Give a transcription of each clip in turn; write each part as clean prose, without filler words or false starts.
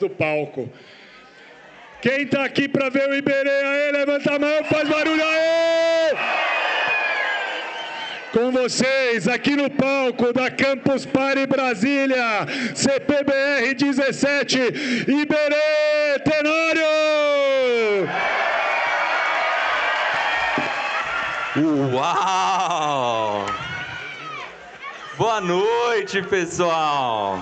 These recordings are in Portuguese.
do palco. Quem tá aqui para ver o Iberê aí, levanta a mão, faz barulho aí! Com vocês, aqui no palco da Campus Party Brasília, CPBR 17, Iberê Tenório! Uau! Boa noite, pessoal!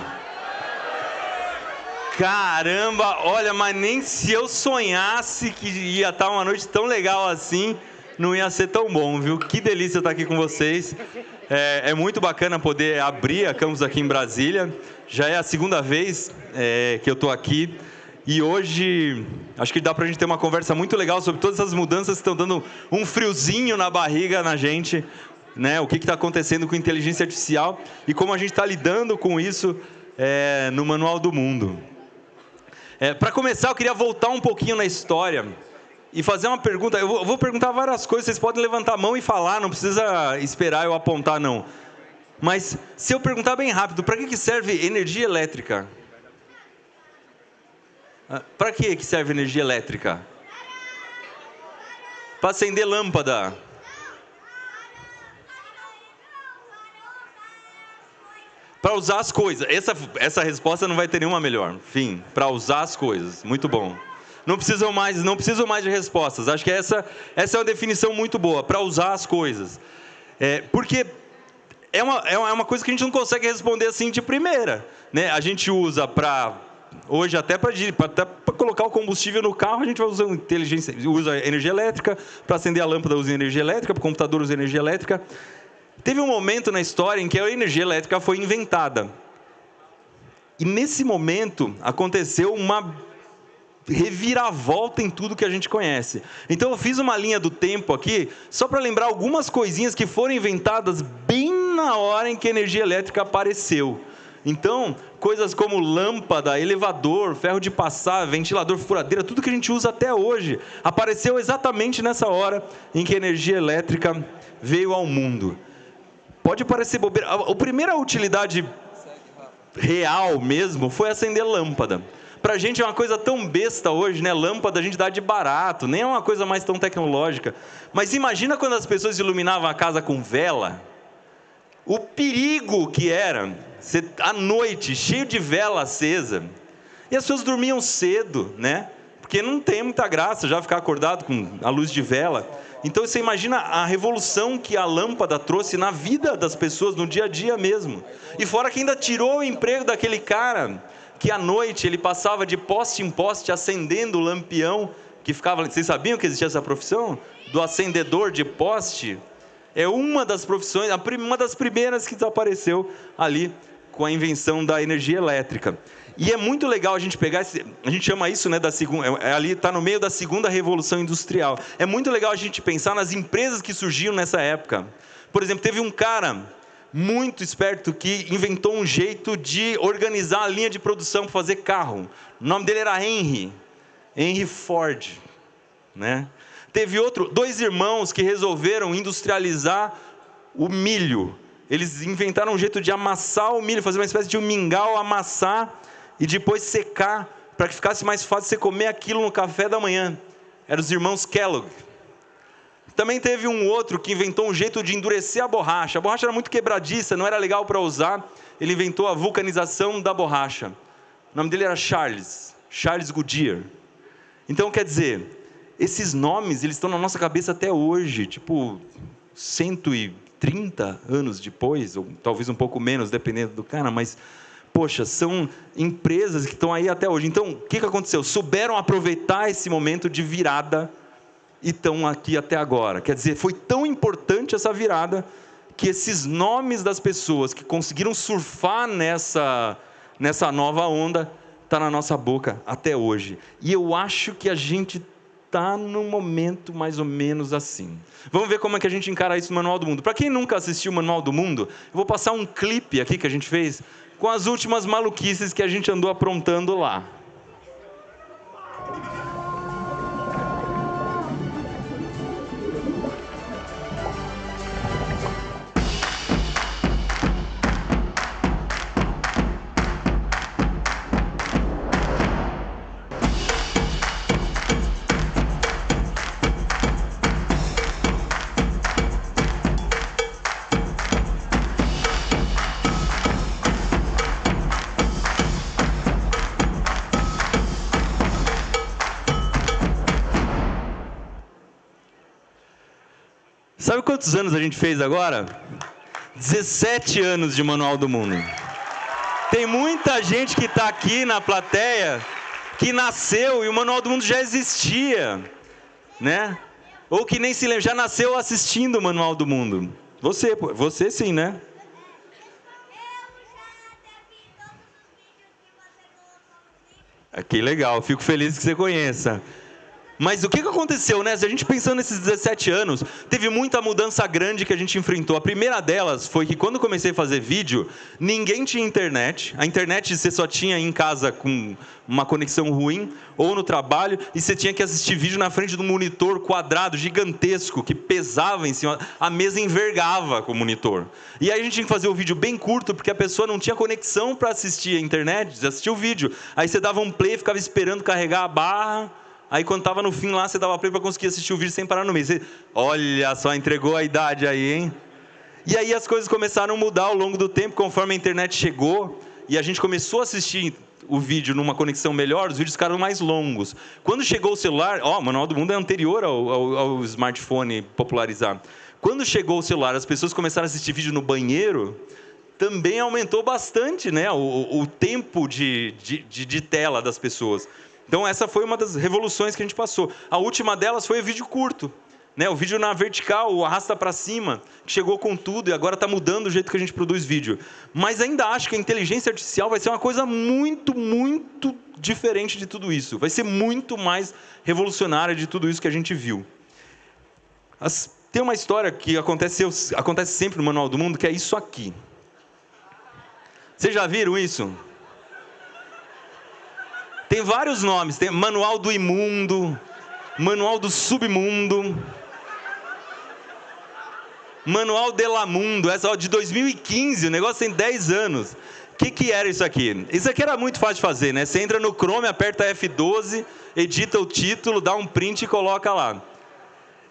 Caramba, olha, mas nem se eu sonhasse que ia estar uma noite tão legal assim, não ia ser tão bom, viu? Que delícia estar aqui com vocês. É muito bacana poder abrir a Campus aqui em Brasília. Já é a segunda vez que eu estou aqui. E hoje, acho que dá para a gente ter uma conversa muito legal sobre todas essas mudanças que estão dando um friozinho na barriga na gente, né? O que está acontecendo com inteligência artificial e como a gente está lidando com isso no Manual do Mundo. Para começar, eu queria voltar um pouquinho na história e fazer uma pergunta. Eu vou perguntar várias coisas, vocês podem levantar a mão e falar, não precisa esperar eu apontar, não. Mas, se eu perguntar bem rápido, para que serve energia elétrica? Para que serve energia elétrica? Para acender lâmpada. Para usar as coisas. Essa resposta não vai ter nenhuma melhor. Enfim, para usar as coisas. Muito bom. Não preciso mais de respostas. Acho que essa é uma definição muito boa. Para usar as coisas. Porque é uma coisa que a gente não consegue responder assim de primeira, né? A gente usa hoje até para colocar o combustível no carro, a gente vai usar usa energia elétrica. Para acender a lâmpada usa energia elétrica. Para o computador usa energia elétrica. Teve um momento na história em que a energia elétrica foi inventada. E nesse momento aconteceu uma reviravolta em tudo que a gente conhece. Então eu fiz uma linha do tempo aqui, só para lembrar algumas coisinhas que foram inventadas bem na hora em que a energia elétrica apareceu. Então, coisas como lâmpada, elevador, ferro de passar, ventilador, furadeira, tudo que a gente usa até hoje, apareceu exatamente nessa hora em que a energia elétrica veio ao mundo. Pode parecer bobeira. A primeira utilidade real mesmo foi acender lâmpada. Pra gente é uma coisa tão besta hoje, né? Lâmpada a gente dá de barato, nem é uma coisa mais tão tecnológica. Mas imagina quando as pessoas iluminavam a casa com vela. O perigo que era, à noite, cheio de vela acesa. E as pessoas dormiam cedo, né? Porque não tem muita graça já ficar acordado com a luz de vela. Então você imagina a revolução que a lâmpada trouxe na vida das pessoas, no dia a dia mesmo. E fora que ainda tirou o emprego daquele cara que à noite ele passava de poste em poste acendendo o lampião que ficava... Vocês sabiam que existia essa profissão? Do acendedor de poste? É uma das profissões, uma das primeiras que desapareceu ali com a invenção da energia elétrica. E é muito legal a gente pegar, a gente chama isso, né, ali está no meio da segunda revolução industrial. É muito legal a gente pensar nas empresas que surgiram nessa época. Por exemplo, teve um cara muito esperto que inventou um jeito de organizar a linha de produção para fazer carro. O nome dele era Henry Ford, né? Teve dois irmãos que resolveram industrializar o milho. Eles inventaram um jeito de amassar o milho, fazer uma espécie de um mingau, amassar e depois secar, para que ficasse mais fácil você comer aquilo no café da manhã. Eram os irmãos Kellogg. Também teve um outro que inventou um jeito de endurecer a borracha. A borracha era muito quebradiça, não era legal para usar. Ele inventou a vulcanização da borracha. O nome dele era Charles Goodyear. Então, quer dizer, esses nomes eles estão na nossa cabeça até hoje, tipo 130 anos depois, ou talvez um pouco menos, dependendo do cara, mas... Poxa, são empresas que estão aí até hoje. Então, o que aconteceu? Souberam aproveitar esse momento de virada e estão aqui até agora. Quer dizer, foi tão importante essa virada que esses nomes das pessoas que conseguiram surfar nessa nova onda está na nossa boca até hoje. E eu acho que a gente está num momento mais ou menos assim. Vamos ver como é que a gente encara isso no Manual do Mundo. Para quem nunca assistiu o Manual do Mundo, eu vou passar um clipe aqui que a gente fez com as últimas maluquices que a gente andou aprontando lá. Sabe quantos anos a gente fez agora? 17 anos de Manual do Mundo. Tem muita gente que está aqui na plateia que nasceu e o Manual do Mundo já existia, né? Ou que nem se lembra, já nasceu assistindo o Manual do Mundo. Você sim, né? Que legal, fico feliz que você conheça. Mas o que aconteceu, né? Se a gente pensando nesses 17 anos, teve muita mudança grande que a gente enfrentou. A primeira delas foi que quando eu comecei a fazer vídeo, ninguém tinha internet. A internet você só tinha em casa com uma conexão ruim, ou no trabalho, e você tinha que assistir vídeo na frente de um monitor quadrado, gigantesco, que pesava em cima, a mesa envergava com o monitor. E aí a gente tinha que fazer o vídeo bem curto, porque a pessoa não tinha conexão para assistir a internet, assistir o vídeo. Aí você dava um play, ficava esperando carregar a barra. Aí quando estava no fim lá, você dava play para conseguir assistir o vídeo sem parar no meio. Você, olha só, entregou a idade aí, hein? E aí as coisas começaram a mudar ao longo do tempo, conforme a internet chegou, e a gente começou a assistir o vídeo numa conexão melhor, os vídeos ficaram mais longos. Quando chegou o celular, o Manual do Mundo é anterior ao smartphone popularizar. Quando chegou o celular, as pessoas começaram a assistir vídeo no banheiro, também aumentou bastante, né, o tempo de tela das pessoas. Então essa foi uma das revoluções que a gente passou. A última delas foi o vídeo curto, né? O vídeo na vertical, o arrasta para cima, que chegou com tudo e agora está mudando o jeito que a gente produz vídeo. Mas ainda acho que a inteligência artificial vai ser uma coisa muito, muito diferente de tudo isso. Vai ser muito mais revolucionária de tudo isso que a gente viu. Tem uma história que acontece sempre no Manual do Mundo, que é isso aqui. Vocês já viram isso? Tem vários nomes, tem Manual do Imundo, Manual do Submundo, Manual de la Mundo, essa de 2015, o negócio tem 10 anos. O que era isso aqui? Isso aqui era muito fácil de fazer, né? Você entra no Chrome, aperta F12, edita o título, dá um print e coloca lá.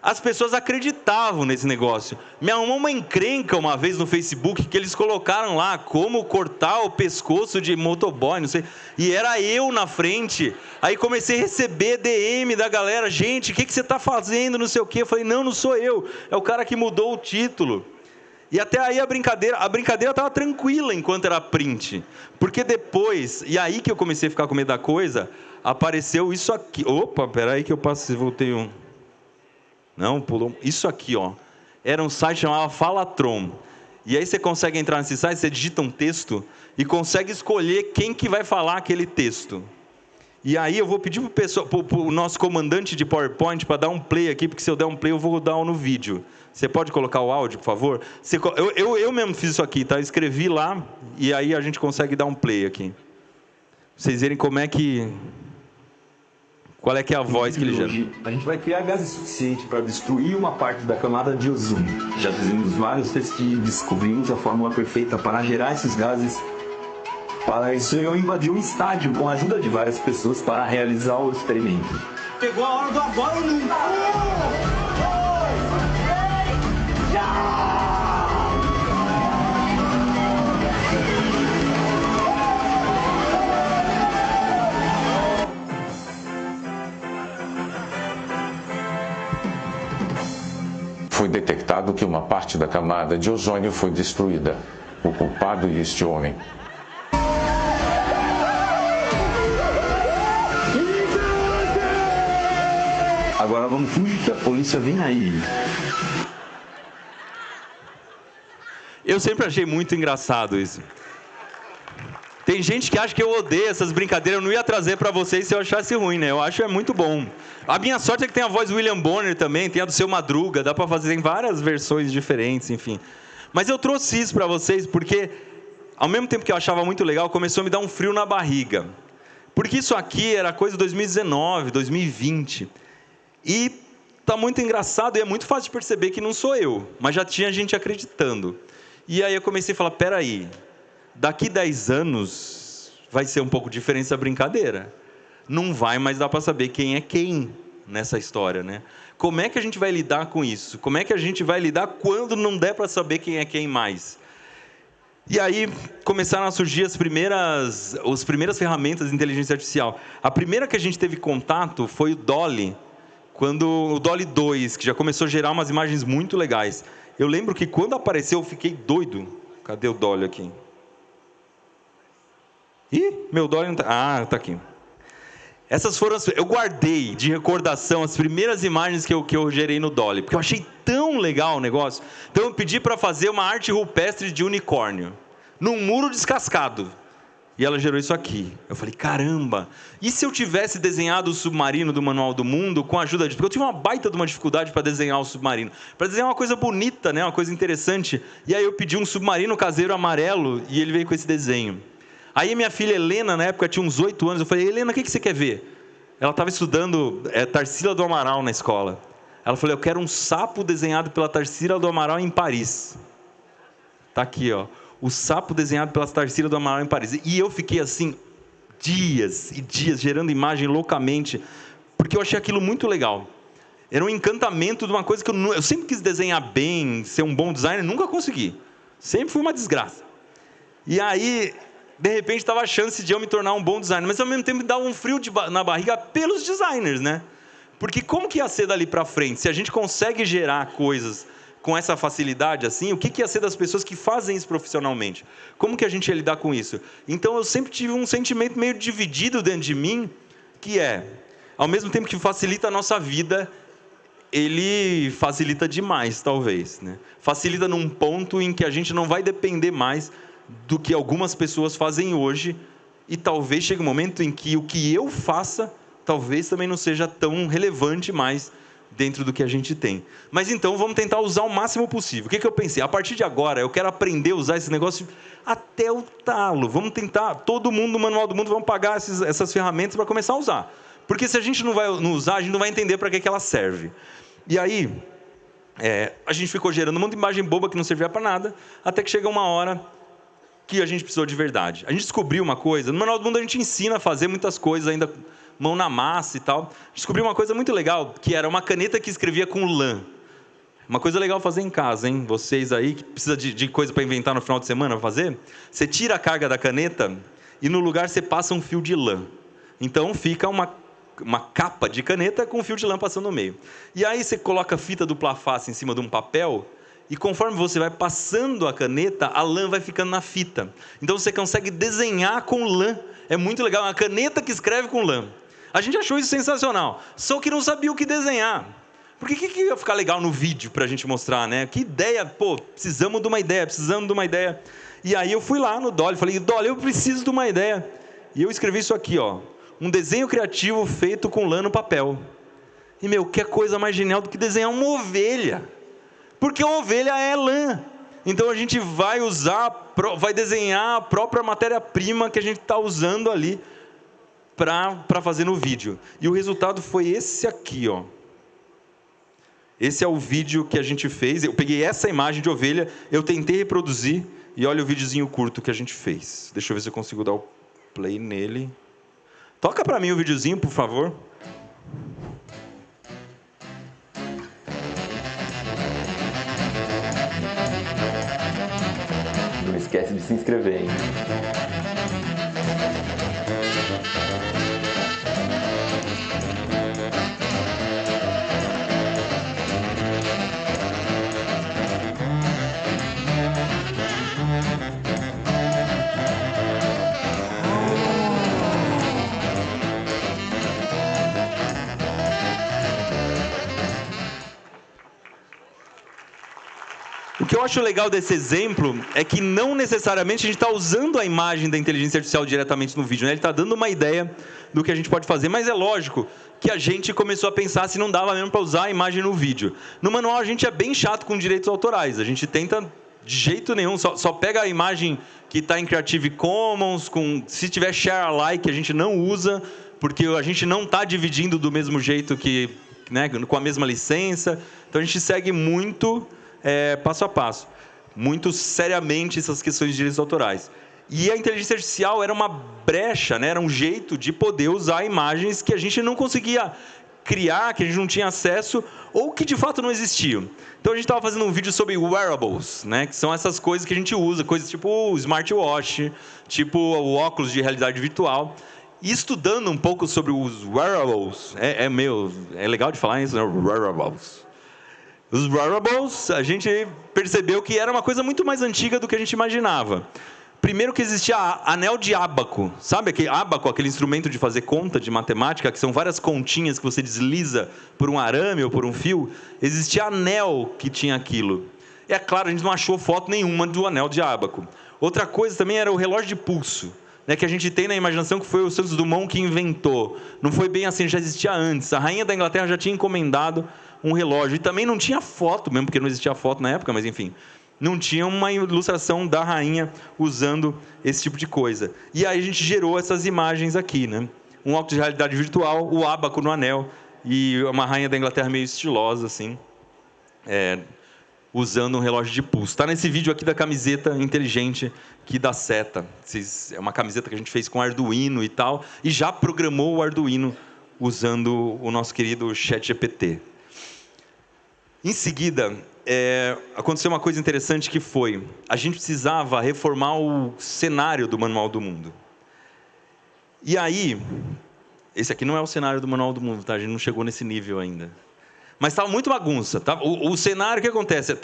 As pessoas acreditavam nesse negócio. Me arrumou uma encrenca uma vez no Facebook que eles colocaram lá como cortar o pescoço de motoboy, não sei. E era eu na frente. Aí comecei a receber DM da galera. Gente, o que você está fazendo? Não sei o quê. Eu falei, não sou eu. É o cara que mudou o título. E até aí a brincadeira estava tranquila enquanto era print. Porque depois, e aí que eu comecei a ficar com medo da coisa, apareceu isso aqui. Opa, peraí que eu passei, voltei um... Não, pulou. Isso aqui, ó. Era um site chamado Falatron. E aí você consegue entrar nesse site, você digita um texto e consegue escolher quem que vai falar aquele texto. E aí eu vou pedir para o nosso comandante de PowerPoint para dar um play aqui, porque se eu der um play eu vou dar um no vídeo. Você pode colocar o áudio, por favor? Eu mesmo fiz isso aqui, tá? Eu escrevi lá e aí a gente consegue dar um play aqui. Pra vocês verem como é que... Qual é que é a voz que ele gera? A gente vai criar gases suficiente para destruir uma parte da camada de ozônio. Já fizemos vários testes e descobrimos a fórmula perfeita para gerar esses gases. Para isso, eu invadi um estádio com a ajuda de várias pessoas para realizar o experimento. Chegou a hora do agora ou nunca! 1, 2, 3, já! Foi detectado que uma parte da camada de ozônio foi destruída. O culpado é este homem. Agora vamos fugir, que a polícia vem aí. Eu sempre achei muito engraçado isso. Tem gente que acha que eu odeio essas brincadeiras, eu não ia trazer para vocês se eu achasse ruim, né? Eu acho muito bom. A minha sorte é que tem a voz do William Bonner também, tem a do Seu Madruga, dá para fazer em várias versões diferentes, enfim. Mas eu trouxe isso para vocês porque, ao mesmo tempo que eu achava muito legal, começou a me dar um frio na barriga. Porque isso aqui era coisa de 2019, 2020. E tá muito engraçado e é muito fácil de perceber que não sou eu, mas já tinha gente acreditando. E aí eu comecei a falar, peraí, daqui 10 anos vai ser um pouco diferente essa brincadeira. Não vai mais dar para saber quem é quem nessa história, né? Como é que a gente vai lidar com isso? Como é que a gente vai lidar quando não der para saber quem é quem mais? E aí começaram a surgir as primeiras ferramentas de inteligência artificial. A primeira que a gente teve contato foi o DALL-E, quando o Dolly 2, que já começou a gerar umas imagens muito legais. Eu lembro que quando apareceu eu fiquei doido. Cadê o Dolly aqui? Ih, meu Dolly não tá... Ah, tá aqui. Essas foram eu guardei de recordação as primeiras imagens que eu gerei no Dolly, porque eu achei tão legal o negócio. Então eu pedi para fazer uma arte rupestre de unicórnio, num muro descascado. E ela gerou isso aqui. Eu falei, caramba, e se eu tivesse desenhado o submarino do Manual do Mundo com a ajuda de... Porque eu tive uma baita de uma dificuldade para desenhar o submarino. Para desenhar uma coisa bonita, né? Uma coisa interessante. E aí eu pedi um submarino caseiro amarelo e ele veio com esse desenho. Aí minha filha Helena, na época, tinha uns 8 anos. Eu falei, Helena, o que você quer ver? Ela estava estudando Tarsila do Amaral na escola. Ela falou, eu quero um sapo desenhado pela Tarsila do Amaral em Paris. Tá aqui, ó. O sapo desenhado pela Tarsila do Amaral em Paris. E eu fiquei assim, dias e dias, gerando imagem loucamente, porque eu achei aquilo muito legal. Era um encantamento de uma coisa que eu sempre quis desenhar bem, ser um bom designer, nunca consegui. Sempre foi uma desgraça. E aí, de repente, estava a chance de eu me tornar um bom designer, mas ao mesmo tempo me dava um frio na barriga pelos designers, né? Porque como que ia ser dali para frente? Se a gente consegue gerar coisas com essa facilidade assim, o que ia ser das pessoas que fazem isso profissionalmente? Como que a gente ia lidar com isso? Então eu sempre tive um sentimento meio dividido dentro de mim, que ao mesmo tempo que facilita a nossa vida, ele facilita demais, talvez, né? Facilita num ponto em que a gente não vai depender mais do que algumas pessoas fazem hoje, e talvez chegue um momento em que o que eu faça, talvez também não seja tão relevante mais dentro do que a gente tem. Mas então vamos tentar usar o máximo possível. O que eu pensei? A partir de agora eu quero aprender a usar esse negócio até o talo. Vamos tentar, todo mundo no Manual do Mundo, vamos pagar essas ferramentas para começar a usar. Porque se a gente não usar, a gente não vai entender para que ela serve. E aí, a gente ficou gerando um monte de imagem boba que não servia para nada, até que chega uma hora que a gente precisou de verdade. A gente descobriu uma coisa, no Manual do Mundo a gente ensina a fazer muitas coisas, ainda mão na massa e tal. Descobri uma coisa muito legal, que era uma caneta que escrevia com lã. Uma coisa legal fazer em casa, hein? Vocês aí que precisam de coisa para inventar no final de semana para fazer, você tira a carga da caneta e no lugar você passa um fio de lã. Então fica uma capa de caneta com um fio de lã passando no meio. E aí você coloca a fita dupla face em cima de um papel, e conforme você vai passando a caneta, a lã vai ficando na fita. Então você consegue desenhar com lã. É muito legal, uma caneta que escreve com lã. A gente achou isso sensacional, só que não sabia o que desenhar. Porque o que ia ficar legal no vídeo para a gente mostrar, né? Que ideia, precisamos de uma ideia. E aí eu fui lá no Dolly, falei, Dolly, eu preciso de uma ideia. E eu escrevi isso aqui, ó. Um desenho criativo feito com lã no papel. E, que coisa mais genial do que desenhar uma ovelha. Porque a ovelha é lã. Então a gente vai desenhar a própria matéria-prima que a gente está usando ali para fazer no vídeo. E o resultado foi esse aqui, ó. Esse é o vídeo que a gente fez. Eu peguei essa imagem de ovelha, eu tentei reproduzir, e olha o videozinho curto que a gente fez. Deixa eu ver se eu consigo dar o play nele. Toca para mim o videozinho, por favor. Não esquece de se inscrever, hein? O que eu acho legal desse exemplo é que não necessariamente a gente está usando a imagem da inteligência artificial diretamente no vídeo, né? Ele está dando uma ideia do que a gente pode fazer, mas é lógico que a gente começou a pensar se não dava mesmo para usar a imagem no vídeo. No manual a gente é bem chato com direitos autorais, a gente tenta de jeito nenhum, só pega a imagem que está em Creative Commons, se tiver share alike a gente não usa, porque a gente não está dividindo do mesmo jeito que, né, com a mesma licença, então a gente segue muito... passo a passo, muito seriamente essas questões de direitos autorais. E a inteligência artificial era uma brecha, né? Era um jeito de poder usar imagens que a gente não conseguia criar, que a gente não tinha acesso, ou que de fato não existiam. Então a gente estava fazendo um vídeo sobre wearables, né? Que são essas coisas que a gente usa, coisas tipo o smartwatch, tipo o óculos de realidade virtual. E estudando um pouco sobre os wearables, é legal de falar isso, né? Wearables. Os wearables, a gente percebeu que era uma coisa muito mais antiga do que a gente imaginava. Primeiro que existia anel de ábaco. Sabe aquele ábaco, aquele instrumento de fazer conta, de matemática, que são várias continhas que você desliza por um arame ou por um fio? Existia anel que tinha aquilo. É claro, a gente não achou foto nenhuma do anel de ábaco. Outra coisa também era o relógio de pulso, né, que a gente tem na imaginação que foi o Santos Dumont que inventou. Não foi bem assim, já existia antes. A rainha da Inglaterra já tinha encomendado um relógio. E também não tinha foto, mesmo porque não existia foto na época, mas enfim. Não tinha uma ilustração da rainha usando esse tipo de coisa. E aí a gente gerou essas imagens aqui, né? Um óculos de realidade virtual, o ábaco no anel e uma rainha da Inglaterra meio estilosa, assim, usando um relógio de pulso. Está nesse vídeo aqui da camiseta inteligente que dá seta. É uma camiseta que a gente fez com Arduino e tal, e já programou o Arduino usando o nosso querido ChatGPT. Em seguida, aconteceu uma coisa interessante que foi, a gente precisava reformar o cenário do Manual do Mundo. E aí, esse aqui não é o cenário do Manual do Mundo, tá? A gente não chegou nesse nível ainda. Mas estava muito bagunça. Tá? O cenário, o que acontece?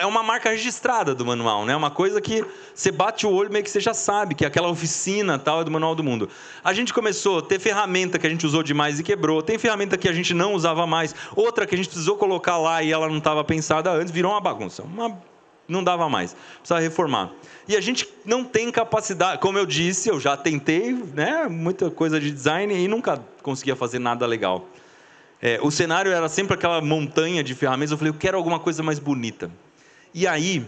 É uma marca registrada do manual, né? Uma coisa que você bate o olho, meio que você já sabe, que aquela oficina tal é do Manual do Mundo. A gente começou a ter ferramenta que a gente usou demais e quebrou, tem ferramenta que a gente não usava mais, outra que a gente precisou colocar lá e ela não estava pensada antes, virou uma bagunça. Não dava mais, precisava reformar. E a gente não tem capacidade, como eu disse, eu já tentei, né? Muita coisa de design e nunca conseguia fazer nada legal. O cenário era sempre aquela montanha de ferramentas. Eu falei, eu quero alguma coisa mais bonita. E aí,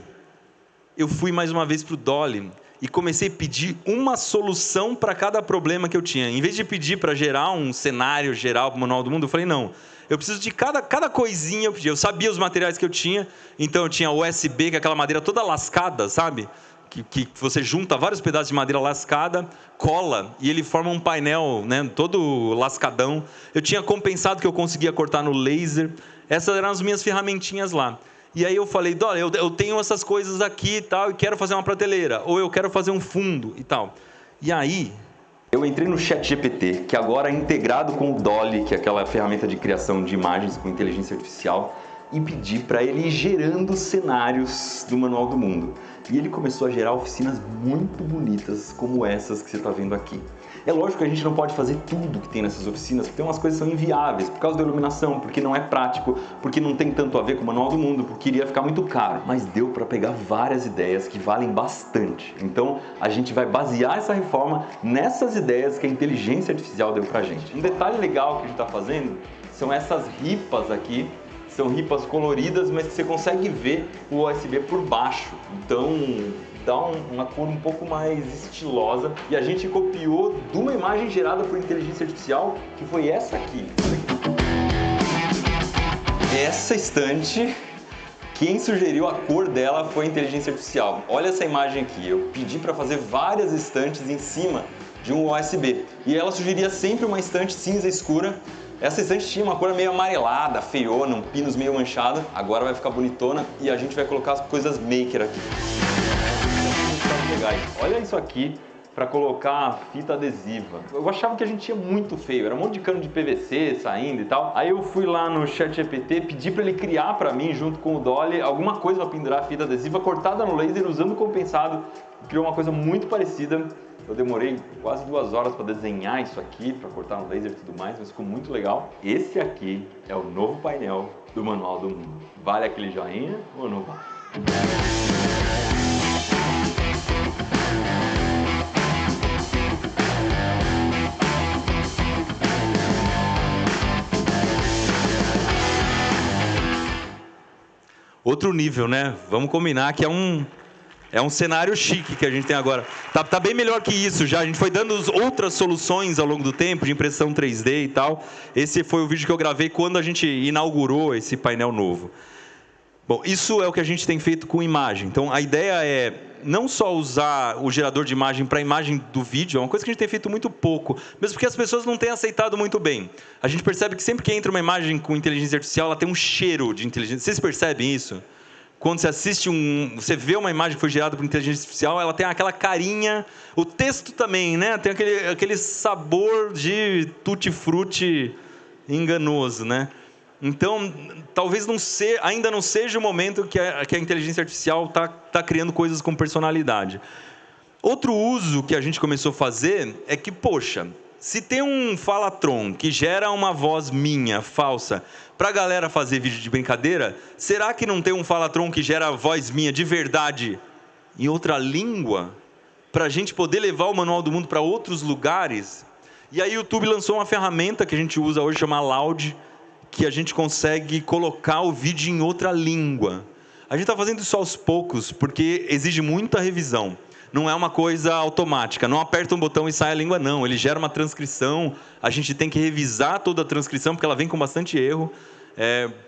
eu fui mais uma vez para o Dolly e comecei a pedir uma solução para cada problema que eu tinha. Em vez de pedir para gerar um cenário geral para o Manual do Mundo, eu falei, não, eu preciso de cada coisinha eu pedi. Eu sabia os materiais que eu tinha, então eu tinha USB, que é aquela madeira toda lascada, sabe? Que você junta vários pedaços de madeira lascada, cola, e ele forma um painel, né, todo lascadão. Eu tinha compensado que eu conseguia cortar no laser. Essas eram as minhas ferramentinhas lá. E aí eu falei, olha, eu tenho essas coisas aqui e tal, e quero fazer uma prateleira, ou eu quero fazer um fundo e tal. E aí eu entrei no ChatGPT, que agora é integrado com o Dolly, que é aquela ferramenta de criação de imagens com inteligência artificial, e pedi para ele ir gerando cenários do Manual do Mundo. E ele começou a gerar oficinas muito bonitas, como essas que você está vendo aqui. É lógico que a gente não pode fazer tudo que tem nessas oficinas, porque tem umas coisas que são inviáveis, por causa da iluminação, porque não é prático, porque não tem tanto a ver com o Manual do Mundo, porque iria ficar muito caro. Mas deu para pegar várias ideias que valem bastante. Então, a gente vai basear essa reforma nessas ideias que a inteligência artificial deu para a gente. Um detalhe legal que a gente está fazendo são essas ripas aqui. São ripas coloridas, mas que você consegue ver o USB por baixo. Então, dá uma cor um pouco mais estilosa. E a gente copiou de uma imagem gerada por inteligência artificial, que foi essa aqui. Essa estante, quem sugeriu a cor dela foi a inteligência artificial. Olha essa imagem aqui. Eu pedi para fazer várias estantes em cima de um USB. E ela sugeria sempre uma estante cinza escura. Essa estante tinha uma cor meio amarelada, feiona, um pinos meio manchado. Agora vai ficar bonitona e a gente vai colocar as coisas maker aqui. Olha isso aqui para colocar fita adesiva. Eu achava que a gente tinha muito feio, era um monte de cano de PVC saindo e tal. Aí eu fui lá no ChatGPT, pedi para ele criar para mim, junto com o Dolly, alguma coisa para pendurar a fita adesiva cortada no laser usando o compensado. Criou uma coisa muito parecida. Eu demorei quase 2 horas para desenhar isso aqui, para cortar no laser e tudo mais, mas ficou muito legal. Esse aqui é o novo painel do Manual do Mundo. Vale aquele joinha ou não vale? Outro nível, né? Vamos combinar que é um cenário chique que a gente tem agora. Tá bem melhor que isso já. A gente foi dando outras soluções ao longo do tempo, de impressão 3D e tal. Esse foi o vídeo que eu gravei quando a gente inaugurou esse painel novo. Bom, isso é o que a gente tem feito com imagem. Então, a ideia é não só usar o gerador de imagem para a imagem do vídeo, é uma coisa que a gente tem feito muito pouco, mesmo porque as pessoas não têm aceitado muito bem. A gente percebe que sempre que entra uma imagem com inteligência artificial, ela tem um cheiro de inteligência. Vocês percebem isso? quando você assiste você vê uma imagem que foi gerada por inteligência artificial, ela tem aquela carinha, o texto também, né? Tem aquele sabor de tutti-frutti enganoso, né? Então, talvez ainda não seja o momento que a inteligência artificial tá criando coisas com personalidade. Outro uso que a gente começou a fazer é que, poxa, se tem um Falatron que gera uma voz minha, falsa, para a galera fazer vídeo de brincadeira, será que não tem um Falatron que gera a voz minha de verdade em outra língua? Para a gente poder levar o Manual do Mundo para outros lugares? E aí o YouTube lançou uma ferramenta que a gente usa hoje, chama Loud, que a gente consegue colocar o vídeo em outra língua. A gente está fazendo isso aos poucos, porque exige muita revisão. Não é uma coisa automática, não aperta um botão e sai a língua, não. Ele gera uma transcrição, a gente tem que revisar toda a transcrição, porque ela vem com bastante erro.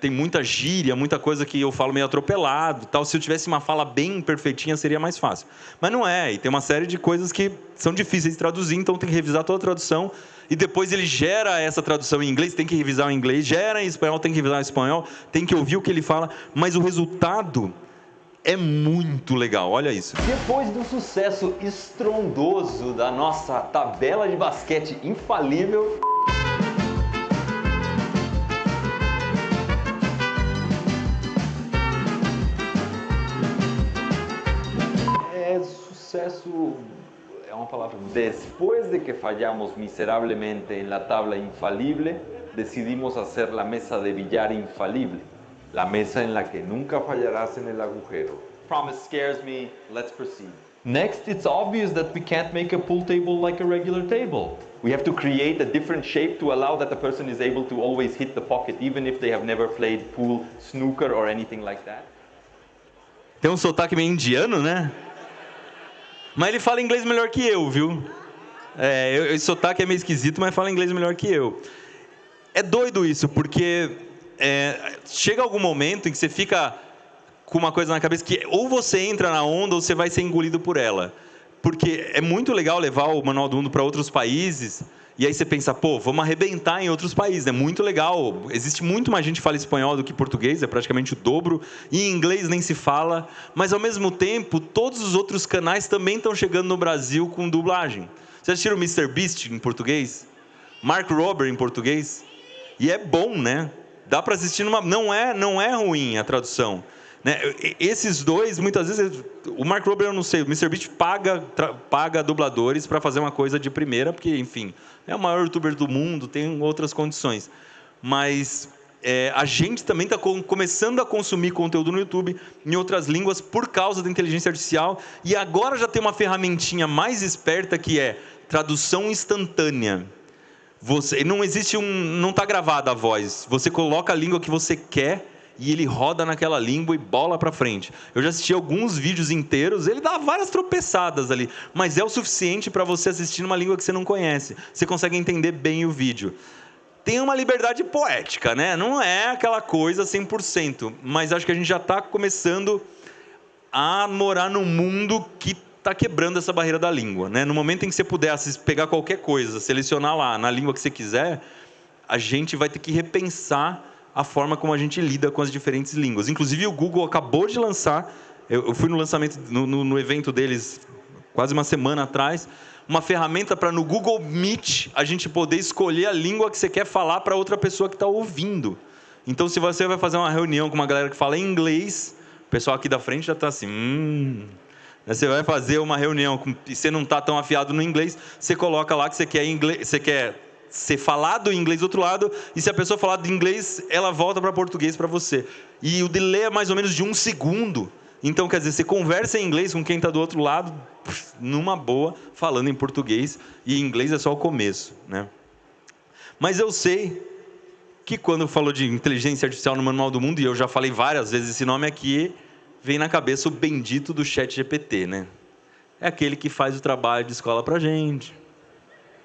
Tem muita gíria, muita coisa que eu falo meio atropelado, tal. Se eu tivesse uma fala bem perfeitinha, seria mais fácil. Mas não é, e tem uma série de coisas que são difíceis de traduzir, então tem que revisar toda a tradução, e depois ele gera essa tradução em inglês, tem que revisar o inglês, gera em espanhol, tem que revisar o espanhol, tem que ouvir o que ele fala, mas o resultado é muito legal, olha isso. Depois do sucesso estrondoso da nossa tabela de basquete infalível, sucesso é uma palavra. Después de que fallamos miserablemente en la tabla infalible, decidimos hacer la mesa de billar infalible. La mesa en la que nunca fallarás en el agujero. Promise scares me. Let's proceed. Next, it's obvious that we can't make a pool table like a regular table. We have to create a different shape to allow that the person is able to always hit the pocket, even if they have never played pool, snooker or anything like that. Tem um sotaque meio indiano, né? Mas ele fala inglês melhor que eu, viu? Esse sotaque é meio esquisito, mas fala inglês melhor que eu. É doido isso, porque chega algum momento em que você fica com uma coisa na cabeça que ou você entra na onda ou você vai ser engolido por ela. Porque é muito legal levar o Manual do Mundo para outros países, e aí você pensa, pô, vamos arrebentar em outros países, é muito legal. Existe muito mais gente que fala espanhol do que português, é praticamente o dobro, e em inglês nem se fala, mas ao mesmo tempo, todos os outros canais também estão chegando no Brasil com dublagem. Vocês assistiram o Mr. Beast em português? Mark Rober em português? E é bom, né? Dá para assistir não é ruim a tradução, né? Esses dois, muitas vezes, o Mark Rober eu não sei, o Mr. Beast paga dubladores para fazer uma coisa de primeira, porque, enfim, é o maior youtuber do mundo, tem outras condições. Mas a gente também está começando a consumir conteúdo no YouTube em outras línguas por causa da inteligência artificial, e agora já tem uma ferramentinha mais esperta que é tradução instantânea. Não existe não está gravada a voz, você coloca a língua que você quer e ele roda naquela língua e bola para frente. Eu já assisti alguns vídeos inteiros, ele dá várias tropeçadas ali, mas é o suficiente para você assistir numa língua que você não conhece. Você consegue entender bem o vídeo. Tem uma liberdade poética, né? Não é aquela coisa 100%, mas acho que a gente já está começando a morar num mundo que está quebrando essa barreira da língua, né? No momento em que você puder pegar qualquer coisa, selecionar lá na língua que você quiser, a gente vai ter que repensar a forma como a gente lida com as diferentes línguas. Inclusive, o Google acabou de lançar, eu fui no lançamento, no evento deles, quase uma semana atrás, uma ferramenta para no Google Meet a gente poder escolher a língua que você quer falar para outra pessoa que está ouvindo. Então, se você vai fazer uma reunião com uma galera que fala inglês, o pessoal aqui da frente já está assim... Você vai fazer uma reunião e você não está tão afiado no inglês, você coloca lá que você quer inglês, você quer ser falado em inglês do outro lado, e se a pessoa falar de inglês, ela volta para português para você. E o delay é mais ou menos de 1 segundo. Então, quer dizer, você conversa em inglês com quem está do outro lado, numa boa, falando em português, e inglês é só o começo, né? Mas eu sei que quando falou de inteligência artificial no Manual do Mundo, e eu já falei várias vezes esse nome aqui, vem na cabeça o bendito do ChatGPT, né? É aquele que faz o trabalho de escola pra gente,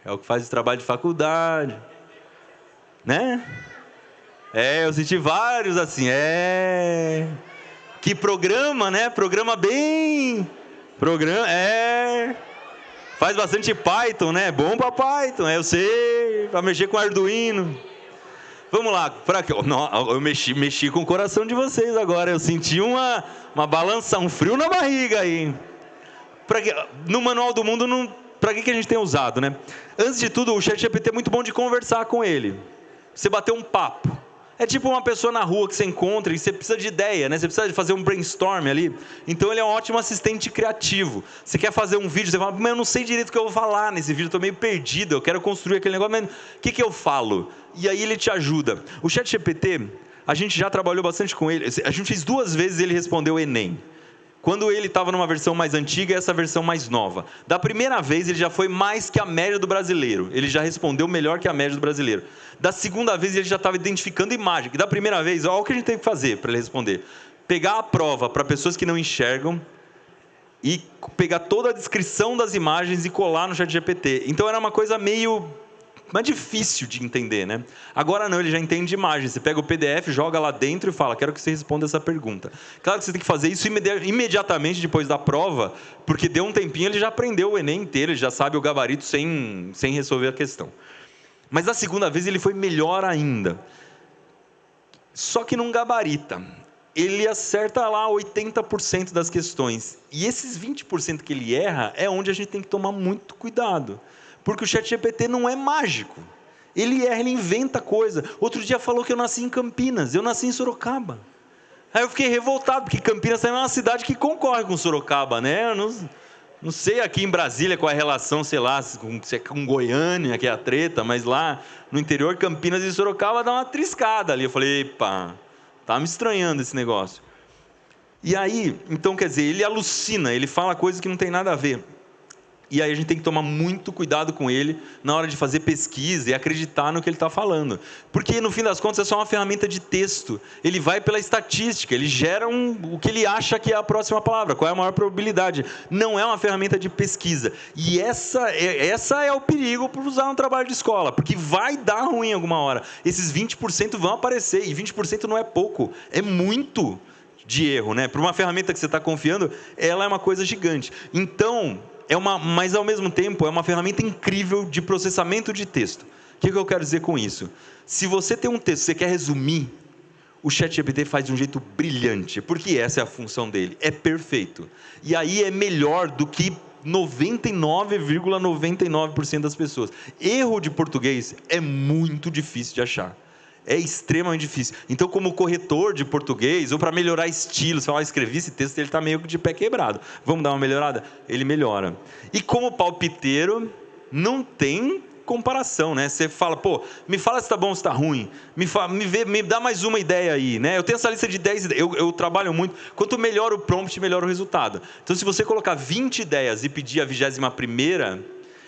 é o que faz o trabalho de faculdade, né? Eu assisti vários assim, que programa, né? Programa bem, faz bastante Python, né? Bom pra Python, eu sei, pra mexer com Arduino. Vamos lá, eu mexi com o coração de vocês agora, eu senti uma balança, um frio na barriga aí. No Manual do Mundo, para que a gente tem usado, né? Antes de tudo, o ChatGPT é muito bom de conversar com ele. Você bater um papo. É tipo uma pessoa na rua que você encontra e você precisa de ideia, né? Você precisa de fazer um brainstorm ali. Então ele é um ótimo assistente criativo. Você quer fazer um vídeo, você fala, mas eu não sei direito o que eu vou falar nesse vídeo, eu estou meio perdido, eu quero construir aquele negócio, mas o que eu falo? E aí ele te ajuda. O ChatGPT, a gente já trabalhou bastante com ele. A gente fez 2 vezes ele respondeu o Enem. Quando ele estava numa versão mais antiga e essa versão mais nova. Da primeira vez ele já foi mais que a média do brasileiro. Ele já respondeu melhor que a média do brasileiro. Da segunda vez ele já estava identificando imagem. E da primeira vez, olha o que a gente tem que fazer para ele responder. Pegar a prova para pessoas que não enxergam e pegar toda a descrição das imagens e colar no ChatGPT. Então era uma coisa meio mais difícil de entender, né? Agora não, ele já entende imagem. Você pega o PDF, joga lá dentro e fala, quero que você responda essa pergunta. Claro que você tem que fazer isso imediatamente depois da prova, porque deu um tempinho, ele já aprendeu o Enem inteiro, ele já sabe o gabarito sem resolver a questão. Mas da segunda vez ele foi melhor ainda. Só que não gabarita. Ele acerta lá 80% das questões. E esses 20% que ele erra é onde a gente tem que tomar muito cuidado. Porque o ChatGPT não é mágico. Ele erra, ele inventa coisa. Outro dia falou que eu nasci em Campinas, eu nasci em Sorocaba. Aí eu fiquei revoltado, porque Campinas também é uma cidade que concorre com Sorocaba, né? Eu não sei aqui em Brasília qual é a relação, sei lá, se é com Goiânia, que é a treta, mas lá no interior, Campinas e Sorocaba dá uma triscada ali. Eu falei, epa, tá me estranhando esse negócio. E aí, então quer dizer, ele alucina, ele fala coisas que não tem nada a ver. E aí a gente tem que tomar muito cuidado com ele na hora de fazer pesquisa e acreditar no que ele está falando. Porque, no fim das contas, é só uma ferramenta de texto. Ele vai pela estatística, ele gera o que ele acha que é a próxima palavra, qual é a maior probabilidade. Não é uma ferramenta de pesquisa. E essa é o perigo por usar no trabalho de escola, porque vai dar ruim alguma hora. Esses 20% vão aparecer, e 20% não é pouco, é muito de erro, né? Para uma ferramenta que você está confiando, ela é uma coisa gigante. Então, mas ao mesmo tempo é uma ferramenta incrível de processamento de texto. O que eu quero dizer com isso? Se você tem um texto, você quer resumir, o ChatGPT faz de um jeito brilhante, porque essa é a função dele, é perfeito. E aí é melhor do que 99,99% das pessoas. Erro de português é muito difícil de achar. É extremamente difícil. Então, como corretor de português, ou para melhorar estilo, você fala, escrevi esse texto, ele está meio de pé quebrado. Vamos dar uma melhorada? Ele melhora. E como palpiteiro, não tem comparação, né? Você fala, pô, me fala se está bom ou se está ruim. Me dá mais uma ideia aí, né? Eu tenho essa lista de 10 ideias. Eu trabalho muito. Quanto melhor o prompt, melhor o resultado. Então, se você colocar 20 ideias e pedir a 21ª,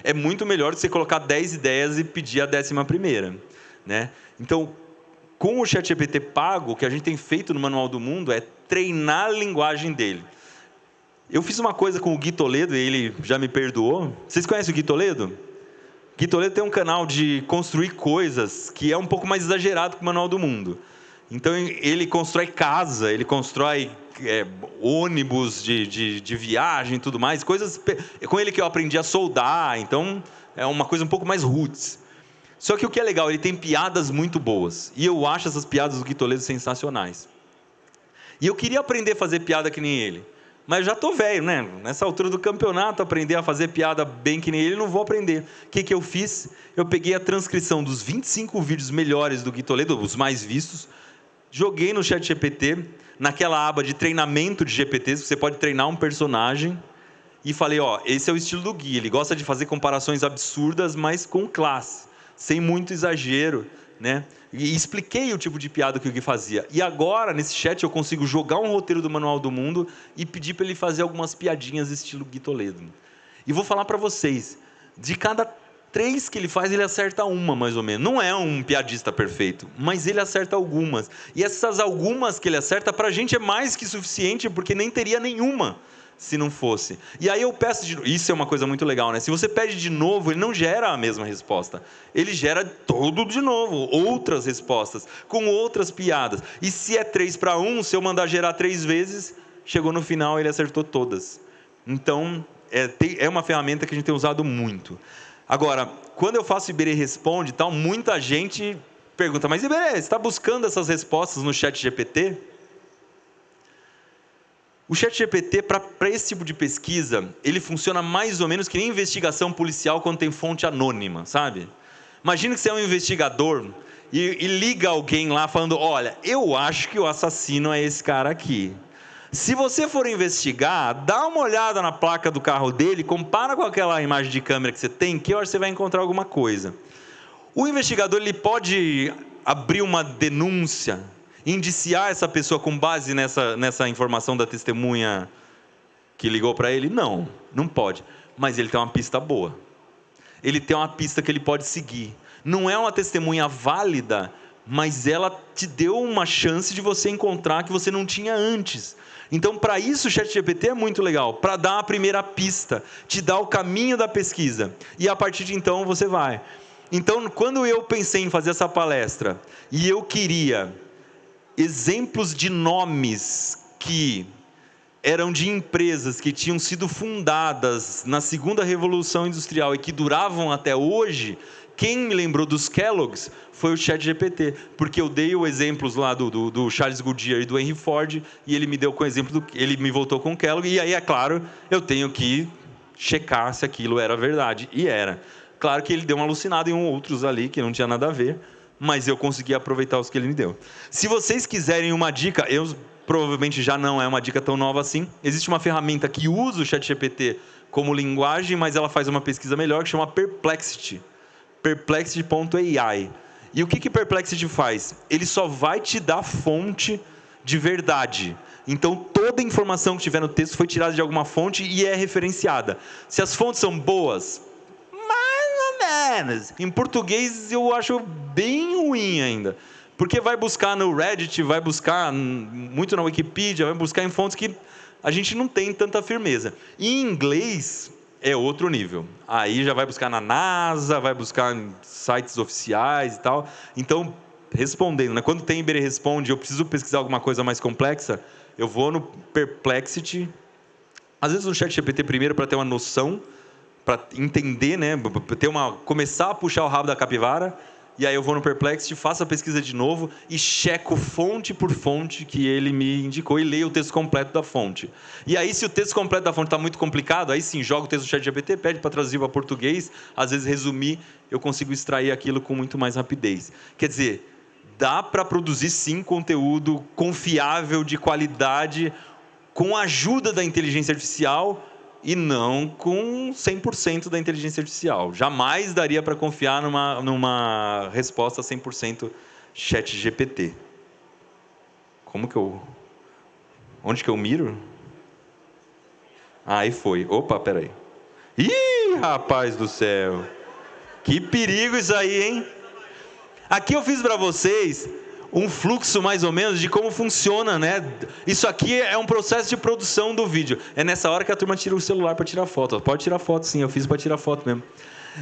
é muito melhor do que você colocar 10 ideias e pedir a 11ª, né? Então, com o ChatGPT pago, o que a gente tem feito no Manual do Mundo é treinar a linguagem dele. Eu fiz uma coisa com o Gui Toledo, e ele já me perdoou. Vocês conhecem o Gui Toledo? Gui Toledo tem um canal de construir coisas que é um pouco mais exagerado que o Manual do Mundo. Então, ele constrói casa, ele constrói ônibus de viagem e tudo mais. Coisas com ele que eu aprendi a soldar, então é uma coisa um pouco mais roots. Só que o que é legal, ele tem piadas muito boas. E eu acho essas piadas do Gui Toledo sensacionais. E eu queria aprender a fazer piada que nem ele. Mas eu já estou velho, né? Nessa altura do campeonato, aprender a fazer piada bem que nem ele, não vou aprender. O que eu fiz? Eu peguei a transcrição dos 25 vídeos melhores do Gui Toledo, os mais vistos, joguei no ChatGPT, naquela aba de treinamento de GPTs, você pode treinar um personagem, e falei, ó, esse é o estilo do Gui, ele gosta de fazer comparações absurdas, mas com classe. Sem muito exagero, né? E expliquei o tipo de piada que o Gui fazia. E agora, nesse chat, eu consigo jogar um roteiro do Manual do Mundo e pedir para ele fazer algumas piadinhas estilo Gui Toledo. E vou falar para vocês, de cada 3 que ele faz, ele acerta uma, mais ou menos. Não é um piadista perfeito, mas ele acerta algumas. E essas algumas que ele acerta, para a gente é mais que suficiente, porque nem teria nenhuma se não fosse. E aí eu peço isso é uma coisa muito legal, né? Se você pede de novo, ele não gera a mesma resposta. Ele gera todo de novo, outras respostas, com outras piadas. E se é 3-1, se eu mandar gerar 3 vezes, chegou no final, ele acertou todas. Então, é uma ferramenta que a gente tem usado muito. Agora, quando eu faço Iberê Responde, muita gente pergunta, mas Iberê, você está buscando essas respostas no ChatGPT? O ChatGPT, para esse tipo de pesquisa, ele funciona mais ou menos que nem investigação policial quando tem fonte anônima, sabe? Imagina que você é um investigador e liga alguém lá falando, olha, eu acho que o assassino é esse cara aqui. Se você for investigar, dá uma olhada na placa do carro dele, compara com aquela imagem de câmera que você tem, que eu acho que você vai encontrar alguma coisa. O investigador ele pode abrir uma denúncia, indiciar essa pessoa com base nessa informação da testemunha que ligou para ele? Não, não pode. Mas ele tem uma pista boa. Ele tem uma pista que ele pode seguir. Não é uma testemunha válida, mas ela te deu uma chance de você encontrar que você não tinha antes. Então, para isso, o ChatGPT é muito legal, para dar a primeira pista, te dar o caminho da pesquisa, e a partir de então você vai. Então, quando eu pensei em fazer essa palestra, e eu queria exemplos de nomes que eram de empresas que tinham sido fundadas na segunda Revolução Industrial e que duravam até hoje, quem me lembrou dos Kellogg's foi o ChatGPT, porque eu dei os exemplos lá do Charles Goodyear e do Henry Ford, e ele me deu com o exemplo, ele me voltou com o Kellogg, e aí, é claro, eu tenho que checar se aquilo era verdade, e era. Claro que ele deu uma alucinada em outros ali, que não tinha nada a ver, mas eu consegui aproveitar os que ele me deu. Se vocês quiserem uma dica, provavelmente já não é uma dica tão nova assim, existe uma ferramenta que usa o ChatGPT como linguagem, mas ela faz uma pesquisa melhor, que chama Perplexity. Perplexity.ai. E o que Perplexity faz? Ele só vai te dar fonte de verdade. Então, toda a informação que tiver no texto foi tirada de alguma fonte e é referenciada. Se as fontes são boas, mais ou menos. Em português, eu acho bem ruim ainda. Porque vai buscar no Reddit, vai buscar muito na Wikipedia, vai buscar em fontes que a gente não tem tanta firmeza. Em inglês é outro nível. Aí já vai buscar na NASA, vai buscar em sites oficiais e tal. Então, respondendo, né? Quando tem Iberê Responde, eu preciso pesquisar alguma coisa mais complexa, eu vou no Perplexity, às vezes no ChatGPT primeiro para ter uma noção, para entender, né? Começar a puxar o rabo da capivara, e aí eu vou no Perplexity, faço a pesquisa de novo e checo fonte por fonte que ele me indicou e leio o texto completo da fonte. E aí, se o texto completo da fonte está muito complicado, aí sim, joga o texto do ChatGPT, pede para traduzir para português, às vezes resumir, eu consigo extrair aquilo com muito mais rapidez. Quer dizer, dá para produzir sim conteúdo confiável, de qualidade, com a ajuda da inteligência artificial, e não com 100% da inteligência artificial. Jamais daria para confiar numa resposta 100% ChatGPT. Onde que eu miro? Aí foi. Opa, peraí. Ih, rapaz do céu. Que perigo isso aí, hein? Aqui eu fiz para vocês um fluxo mais ou menos de como funciona, né? Isso aqui é um processo de produção do vídeo. É nessa hora que a turma tira o celular para tirar foto. Pode tirar foto sim, eu fiz para tirar foto mesmo.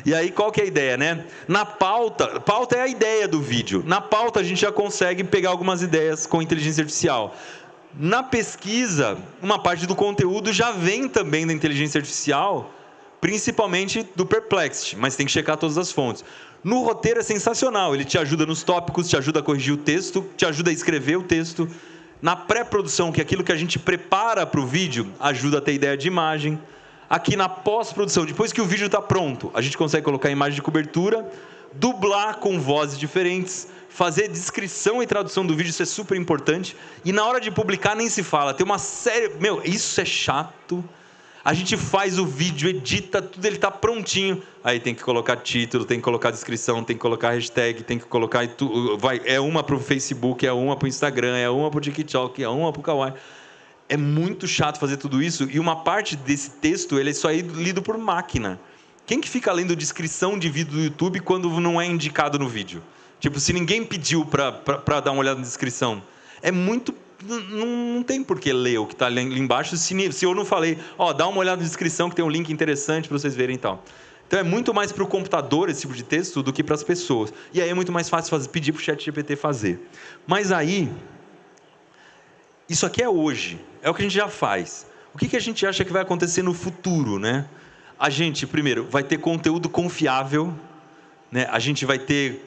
E aí qual que é a ideia, né? Na pauta é a ideia do vídeo. Na pauta a gente já consegue pegar algumas ideias com inteligência artificial. Na pesquisa, uma parte do conteúdo já vem também da inteligência artificial, principalmente do Perplexity, mas tem que checar todas as fontes. No roteiro é sensacional, ele te ajuda nos tópicos, te ajuda a corrigir o texto, te ajuda a escrever o texto. Na pré-produção, que é aquilo que a gente prepara para o vídeo, ajuda a ter ideia de imagem. Aqui na pós-produção, depois que o vídeo está pronto, a gente consegue colocar imagem de cobertura, dublar com vozes diferentes, fazer descrição e tradução do vídeo, isso é super importante. E na hora de publicar nem se fala, tem uma série... isso é chato. A gente faz o vídeo, edita, tudo, ele está prontinho. Aí tem que colocar título, tem que colocar descrição, tem que colocar hashtag, tem que colocar... É uma para o Facebook, é uma para o Instagram, é uma para o TikTok, é uma para o Kawaii. É muito chato fazer tudo isso. E uma parte desse texto, ele é só lido por máquina. Quem que fica lendo descrição de vídeo do YouTube quando não é indicado no vídeo? Tipo, se ninguém pediu para dar uma olhada na descrição. É muito... Não tem por que ler o que está ali embaixo se eu não falei, dá uma olhada na descrição que tem um link interessante para vocês verem e tal. Então é muito mais para o computador esse tipo de texto do que para as pessoas. E aí é muito mais fácil pedir para o ChatGPT fazer. Mas aí, isso aqui é hoje, é o que a gente já faz. O que a gente acha que vai acontecer no futuro, né? A gente, primeiro, vai ter conteúdo confiável, né? A gente vai ter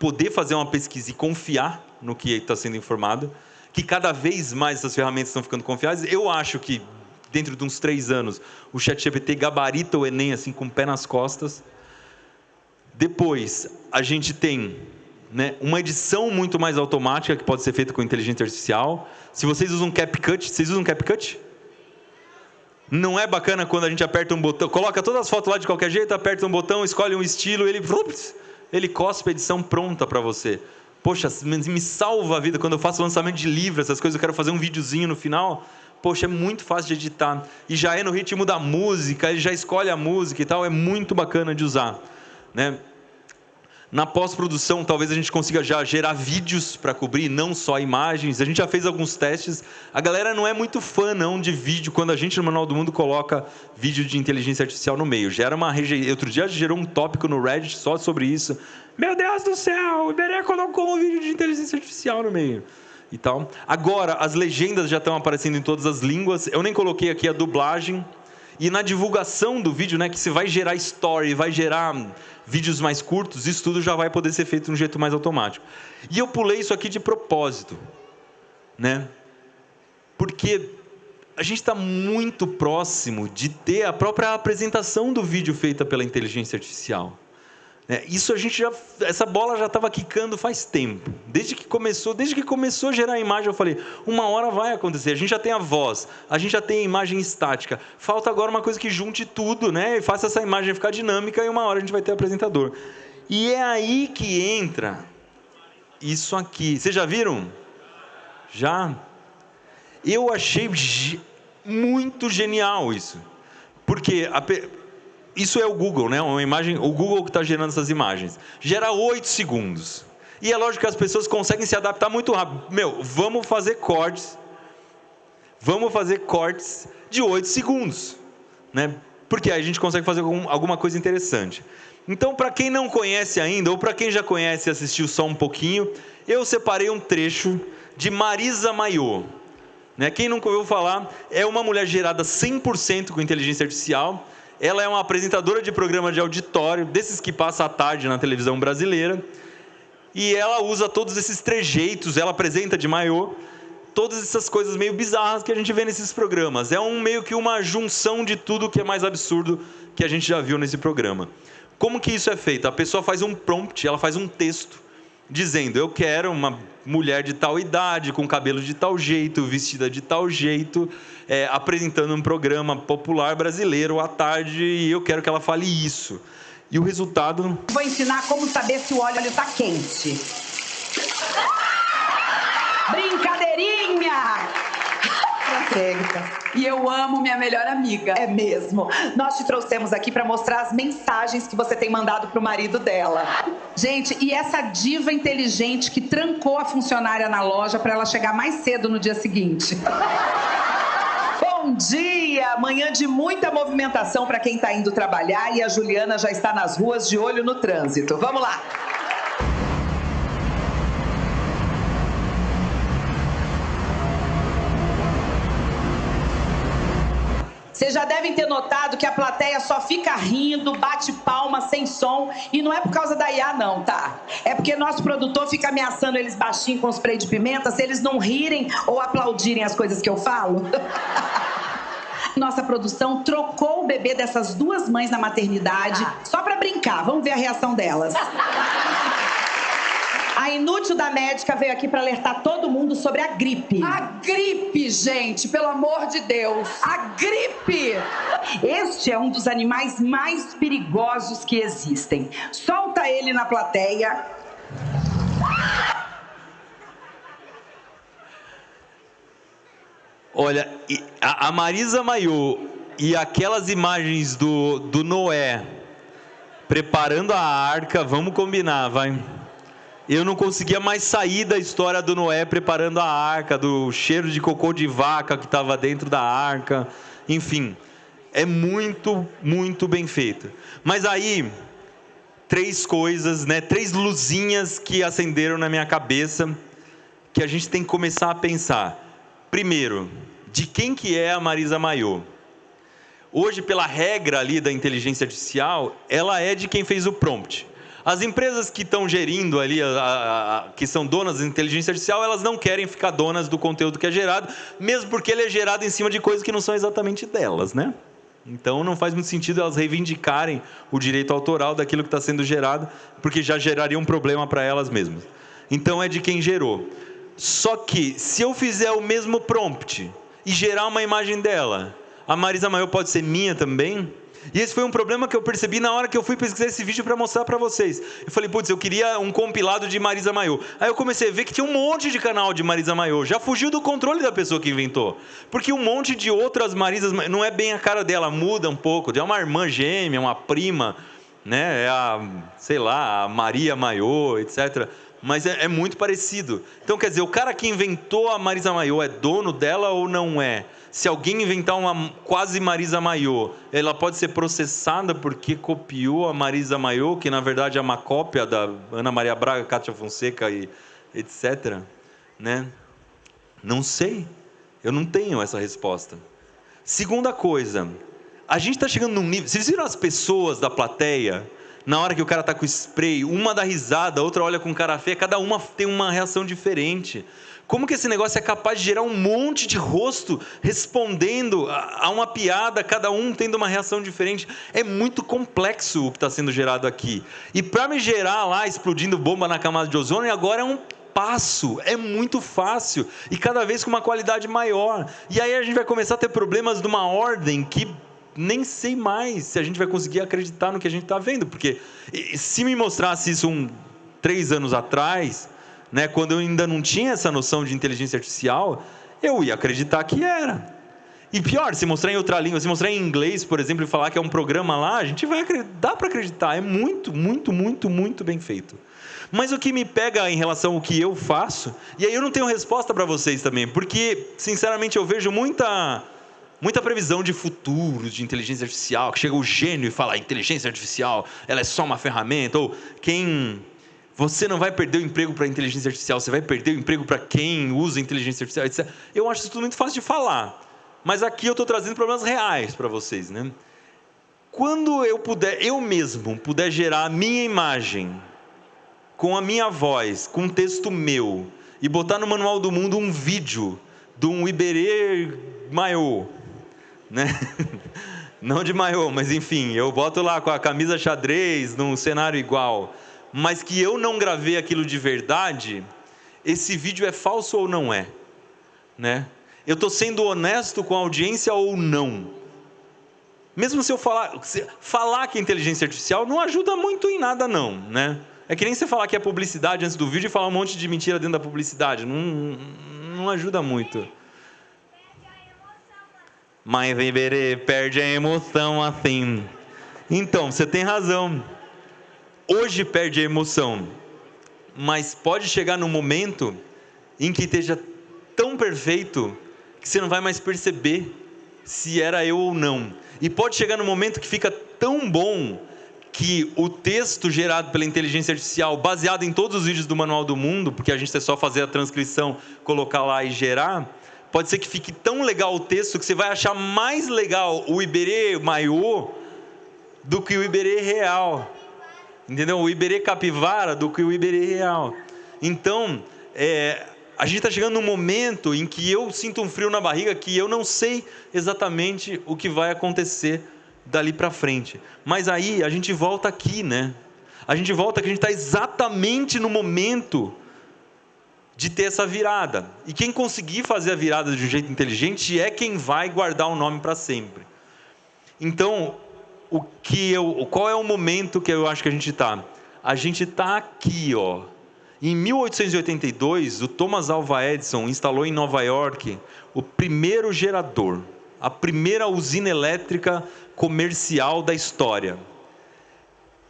poder fazer uma pesquisa e confiar no que está sendo informado, que cada vez mais essas ferramentas estão ficando confiáveis. Eu acho que, dentro de uns 3 anos, o ChatGPT gabarita o Enem assim, com o pé nas costas. Depois, a gente tem, né, uma edição muito mais automática, que pode ser feita com inteligência artificial. Se vocês usam CapCut, vocês usam CapCut? Não é bacana quando a gente aperta um botão, coloca todas as fotos lá de qualquer jeito, aperta um botão, escolhe um estilo, ele cospe a edição pronta para você. Poxa, me salva a vida quando eu faço lançamento de livro, essas coisas, eu quero fazer um videozinho no final. Poxa, é muito fácil de editar. E já é no ritmo da música, ele já escolhe a música e tal, é muito bacana de usar, né? Na pós-produção, talvez a gente consiga já gerar vídeos para cobrir, não só imagens. A gente já fez alguns testes. A galera não é muito fã, não, de vídeo, quando a gente no Manual do Mundo coloca vídeo de inteligência artificial no meio. Gera uma rejeição. Outro dia gerou um tópico no Reddit só sobre isso. Meu Deus do céu, o Iberê colocou um vídeo de inteligência artificial no meio. E tal. Agora, as legendas já estão aparecendo em todas as línguas. Eu nem coloquei aqui a dublagem. E na divulgação do vídeo, né, que se vai gerar story, vai gerar vídeos mais curtos, isso tudo já vai poder ser feito de um jeito mais automático. E eu pulei isso aqui de propósito, né? Porque a gente está muito próximo de ter a própria apresentação do vídeo feita pela inteligência artificial. Isso essa bola já estava quicando faz tempo. Desde que começou a gerar a imagem, eu falei, uma hora vai acontecer. A gente já tem a voz, a gente já tem a imagem estática. Falta agora uma coisa que junte tudo, né? E faça essa imagem ficar dinâmica e uma hora a gente vai ter apresentador. E é aí que entra isso aqui. Vocês já viram? Já? Eu achei muito genial isso. Porque isso é o Google, né? Uma imagem, o Google que está gerando essas imagens. Gera 8 segundos. E é lógico que as pessoas conseguem se adaptar muito rápido. Vamos fazer cortes de 8 segundos. Né? Porque aí a gente consegue fazer alguma coisa interessante. Então, para quem não conhece ainda, ou para quem já conhece e assistiu só um pouquinho, eu separei um trecho de Marisa Mayô. Né? Quem nunca ouviu falar, é uma mulher gerada 100% com inteligência artificial. Ela é uma apresentadora de programa de auditório, desses que passa à tarde na televisão brasileira. E ela usa todos esses trejeitos, ela apresenta de maiô, todas essas coisas meio bizarras que a gente vê nesses programas. É meio que uma junção de tudo que é mais absurdo que a gente já viu nesse programa. Como que isso é feito? A pessoa faz um prompt, ela faz um texto, dizendo, eu quero uma mulher de tal idade, com cabelo de tal jeito, vestida de tal jeito, apresentando um programa popular brasileiro à tarde, e eu quero que ela fale isso. E o resultado... Vou ensinar como saber se o óleo está quente. Brincadeirinha! E eu amo minha melhor amiga. É mesmo. Nós te trouxemos aqui para mostrar as mensagens que você tem mandado pro marido dela. Gente, e essa diva inteligente que trancou a funcionária na loja para ela chegar mais cedo no dia seguinte. Bom dia! Manhã de muita movimentação para quem está indo trabalhar e a Juliana já está nas ruas de olho no trânsito. Vamos lá! Vocês já devem ter notado que a plateia só fica rindo, bate palma, sem som. E não é por causa da IA, não, tá? É porque nosso produtor fica ameaçando eles baixinho com spray de pimenta se eles não rirem ou aplaudirem as coisas que eu falo. Nossa produção trocou o bebê dessas duas mães na maternidade só pra brincar. Vamos ver a reação delas. A inútil da médica veio aqui para alertar todo mundo sobre a gripe. A gripe, gente, pelo amor de Deus. A gripe! Este é um dos animais mais perigosos que existem. Solta ele na plateia. Olha, a Marisa Mayô e aquelas imagens do Noé preparando a arca, vamos combinar, vai... Eu não conseguia mais sair da história do Noé preparando a arca, do cheiro de cocô de vaca que estava dentro da arca. Enfim, é muito, muito bem feito. Mas aí, 3 coisas, né, 3 luzinhas que acenderam na minha cabeça, que a gente tem que começar a pensar. Primeiro, de quem que é a Marisa Mayô? Hoje, pela regra ali da inteligência artificial, ela é de quem fez o prompt. As empresas que estão gerindo ali, que são donas da inteligência artificial, elas não querem ficar donas do conteúdo que é gerado, mesmo porque ele é gerado em cima de coisas que não são exatamente delas, né? Então não faz muito sentido elas reivindicarem o direito autoral daquilo que está sendo gerado, porque já geraria um problema para elas mesmas. Então é de quem gerou. Só que se eu fizer o mesmo prompt e gerar uma imagem dela, a Marisa Mayô pode ser minha também? E esse foi um problema que eu percebi na hora que eu fui pesquisar esse vídeo para mostrar para vocês. Eu falei, putz, eu queria um compilado de Marisa Mayô. Aí eu comecei a ver que tinha um monte de canal de Marisa Mayô. Já fugiu do controle da pessoa que inventou. Porque um monte de outras Marisas, não é bem a cara dela, muda um pouco. É uma irmã gêmea, uma prima, né? É a Maria Mayô, etc. Mas é muito parecido. Então, quer dizer, o cara que inventou a Marisa Mayô é dono dela ou não é? Se alguém inventar uma quase Marisa Mayô, ela pode ser processada porque copiou a Marisa Mayô, que na verdade é uma cópia da Ana Maria Braga, Cátia Fonseca e etc. Né? Não sei. Eu não tenho essa resposta. Segunda coisa, a gente está chegando num nível... Vocês viram as pessoas da plateia? Na hora que o cara está com spray, uma dá risada, a outra olha com cara feia, cada uma tem uma reação diferente. Como que esse negócio é capaz de gerar um monte de rosto respondendo a uma piada, cada um tendo uma reação diferente? É muito complexo o que está sendo gerado aqui. E para me gerar lá, explodindo bomba na camada de ozônio, agora é um passo, é muito fácil e cada vez com uma qualidade maior. E aí a gente vai começar a ter problemas de uma ordem que nem sei mais se a gente vai conseguir acreditar no que a gente está vendo, porque se me mostrasse isso 3 anos atrás, né, quando eu ainda não tinha essa noção de inteligência artificial, eu ia acreditar que era. E pior, se mostrar em outra língua, se mostrar em inglês, por exemplo, e falar que é um programa lá, a gente vai dá para acreditar, é muito, muito, muito, muito bem feito. Mas o que me pega em relação ao que eu faço, e aí eu não tenho resposta para vocês também, porque, sinceramente, eu vejo muita previsão de futuro, de inteligência artificial, que chega o gênio e fala, a inteligência artificial, ela é só uma ferramenta, ou você não vai perder o emprego para a inteligência artificial, você vai perder o emprego para quem usa inteligência artificial, etc. Eu acho isso tudo muito fácil de falar, mas aqui eu estou trazendo problemas reais para vocês, né? Quando eu mesmo puder gerar a minha imagem, com a minha voz, com um texto meu, e botar no Manual do Mundo um vídeo de um Iberê Mayô, né? Não de maiô, mas enfim, eu boto lá com a camisa xadrez, num cenário igual, mas que eu não gravei aquilo de verdade, esse vídeo é falso ou não é? Né? Eu estou sendo honesto com a audiência ou não? Mesmo se eu falar que é inteligência artificial, não ajuda muito em nada não, né? É que nem você falar que é publicidade antes do vídeo e falar um monte de mentira dentro da publicidade, não ajuda muito. Mas Iberê perde a emoção assim. Então, você tem razão. Hoje perde a emoção. Mas pode chegar num momento em que esteja tão perfeito que você não vai mais perceber se era eu ou não. E pode chegar num momento que fica tão bom que o texto gerado pela inteligência artificial, baseado em todos os vídeos do Manual do Mundo, porque a gente é só fazer a transcrição, colocar lá e gerar, pode ser que fique tão legal o texto que você vai achar mais legal o Iberê Mayô do que o Iberê real. Entendeu? O Iberê capivara do que o Iberê real. Então, a gente está chegando num momento em que eu sinto um frio na barriga que eu não sei exatamente o que vai acontecer dali para frente. Mas aí a gente volta aqui, né? A gente volta que a gente está exatamente no momento de ter essa virada. E quem conseguir fazer a virada de um jeito inteligente é quem vai guardar o nome para sempre. Então, qual é o momento que eu acho que a gente está? A gente está aqui, ó. Em 1882, o Thomas Alva Edison instalou em Nova York o primeiro gerador, a primeira usina elétrica comercial da história.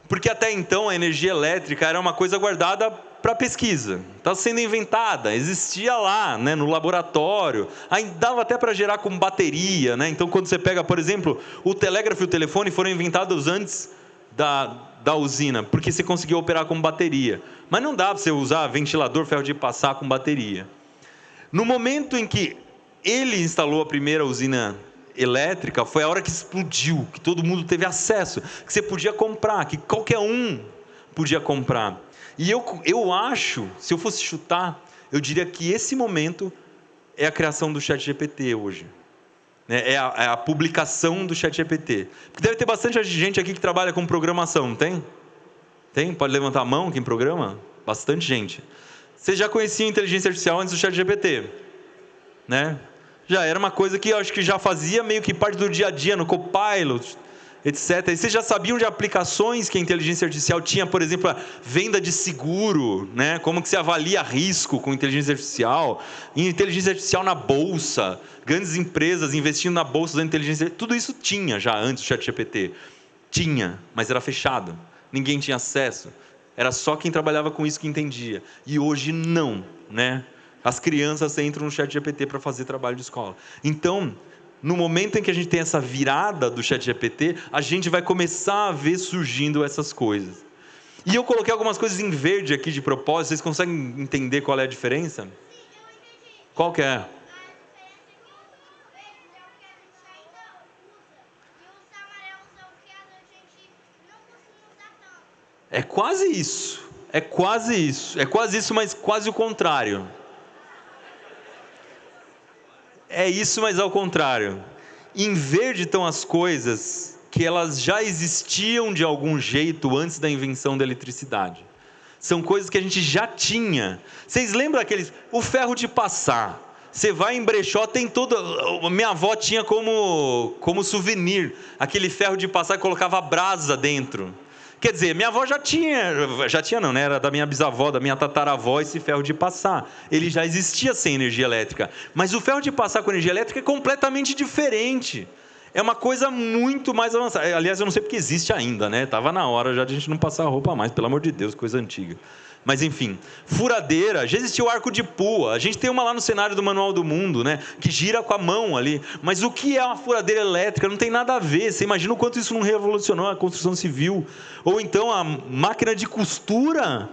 Porque até então a energia elétrica era uma coisa guardada para pesquisa, está sendo inventada, existia lá, né, no laboratório, aí dava até para gerar com bateria, né? Então quando você pega, por exemplo, o telégrafo e o telefone foram inventados antes da usina, porque você conseguia operar com bateria, mas não dá para você usar ventilador, ferro de passar com bateria. No momento em que ele instalou a primeira usina elétrica, foi a hora que explodiu, que todo mundo teve acesso, que você podia comprar, que qualquer um podia comprar. E eu acho, se eu fosse chutar, eu diria que esse momento é a criação do ChatGPT hoje. É a publicação do ChatGPT. Porque deve ter bastante gente aqui que trabalha com programação, não tem? Tem? Pode levantar a mão quem programa? Bastante gente. Vocês já conheciam inteligência artificial antes do ChatGPT? Né? Já era uma coisa que eu acho que já fazia meio que parte do dia a dia, no Copilot, etc. E vocês já sabiam de aplicações que a inteligência artificial tinha, por exemplo, a venda de seguro, né? Como que se avalia risco com inteligência artificial, inteligência artificial na bolsa, grandes empresas investindo na bolsa da inteligência artificial, tudo isso tinha já antes do ChatGPT. Tinha, mas era fechado, ninguém tinha acesso, era só quem trabalhava com isso que entendia. E hoje não, né? As crianças entram no ChatGPT para fazer trabalho de escola. Então, no momento em que a gente tem essa virada do ChatGPT, a gente vai começar a ver surgindo essas coisas. E eu coloquei algumas coisas em verde aqui de propósito. Vocês conseguem entender qual é a diferença? Qual que é? É quase isso. É quase isso. É quase isso, mas quase o contrário. É isso, mas ao contrário. Em verde estão as coisas que elas já existiam de algum jeito antes da invenção da eletricidade. São coisas que a gente já tinha. Vocês lembram aqueles... O ferro de passar. Você vai em brechó, tem todo... Minha avó tinha como souvenir aquele ferro de passar que colocava brasa dentro. Quer dizer, minha avó já tinha não, né? Era da minha bisavó, da minha tataravó, esse ferro de passar. Ele já existia sem energia elétrica. Mas o ferro de passar com energia elétrica é completamente diferente. É uma coisa muito mais avançada. Aliás, eu não sei porque existe ainda, né? Estava na hora já de a gente não passar roupa mais, pelo amor de Deus, coisa antiga. Mas enfim, furadeira, já existiu arco de pua. A gente tem uma lá no cenário do Manual do Mundo, né? Que gira com a mão ali. Mas o que é uma furadeira elétrica? Não tem nada a ver. Você imagina o quanto isso não revolucionou a construção civil. Ou então a máquina de costura,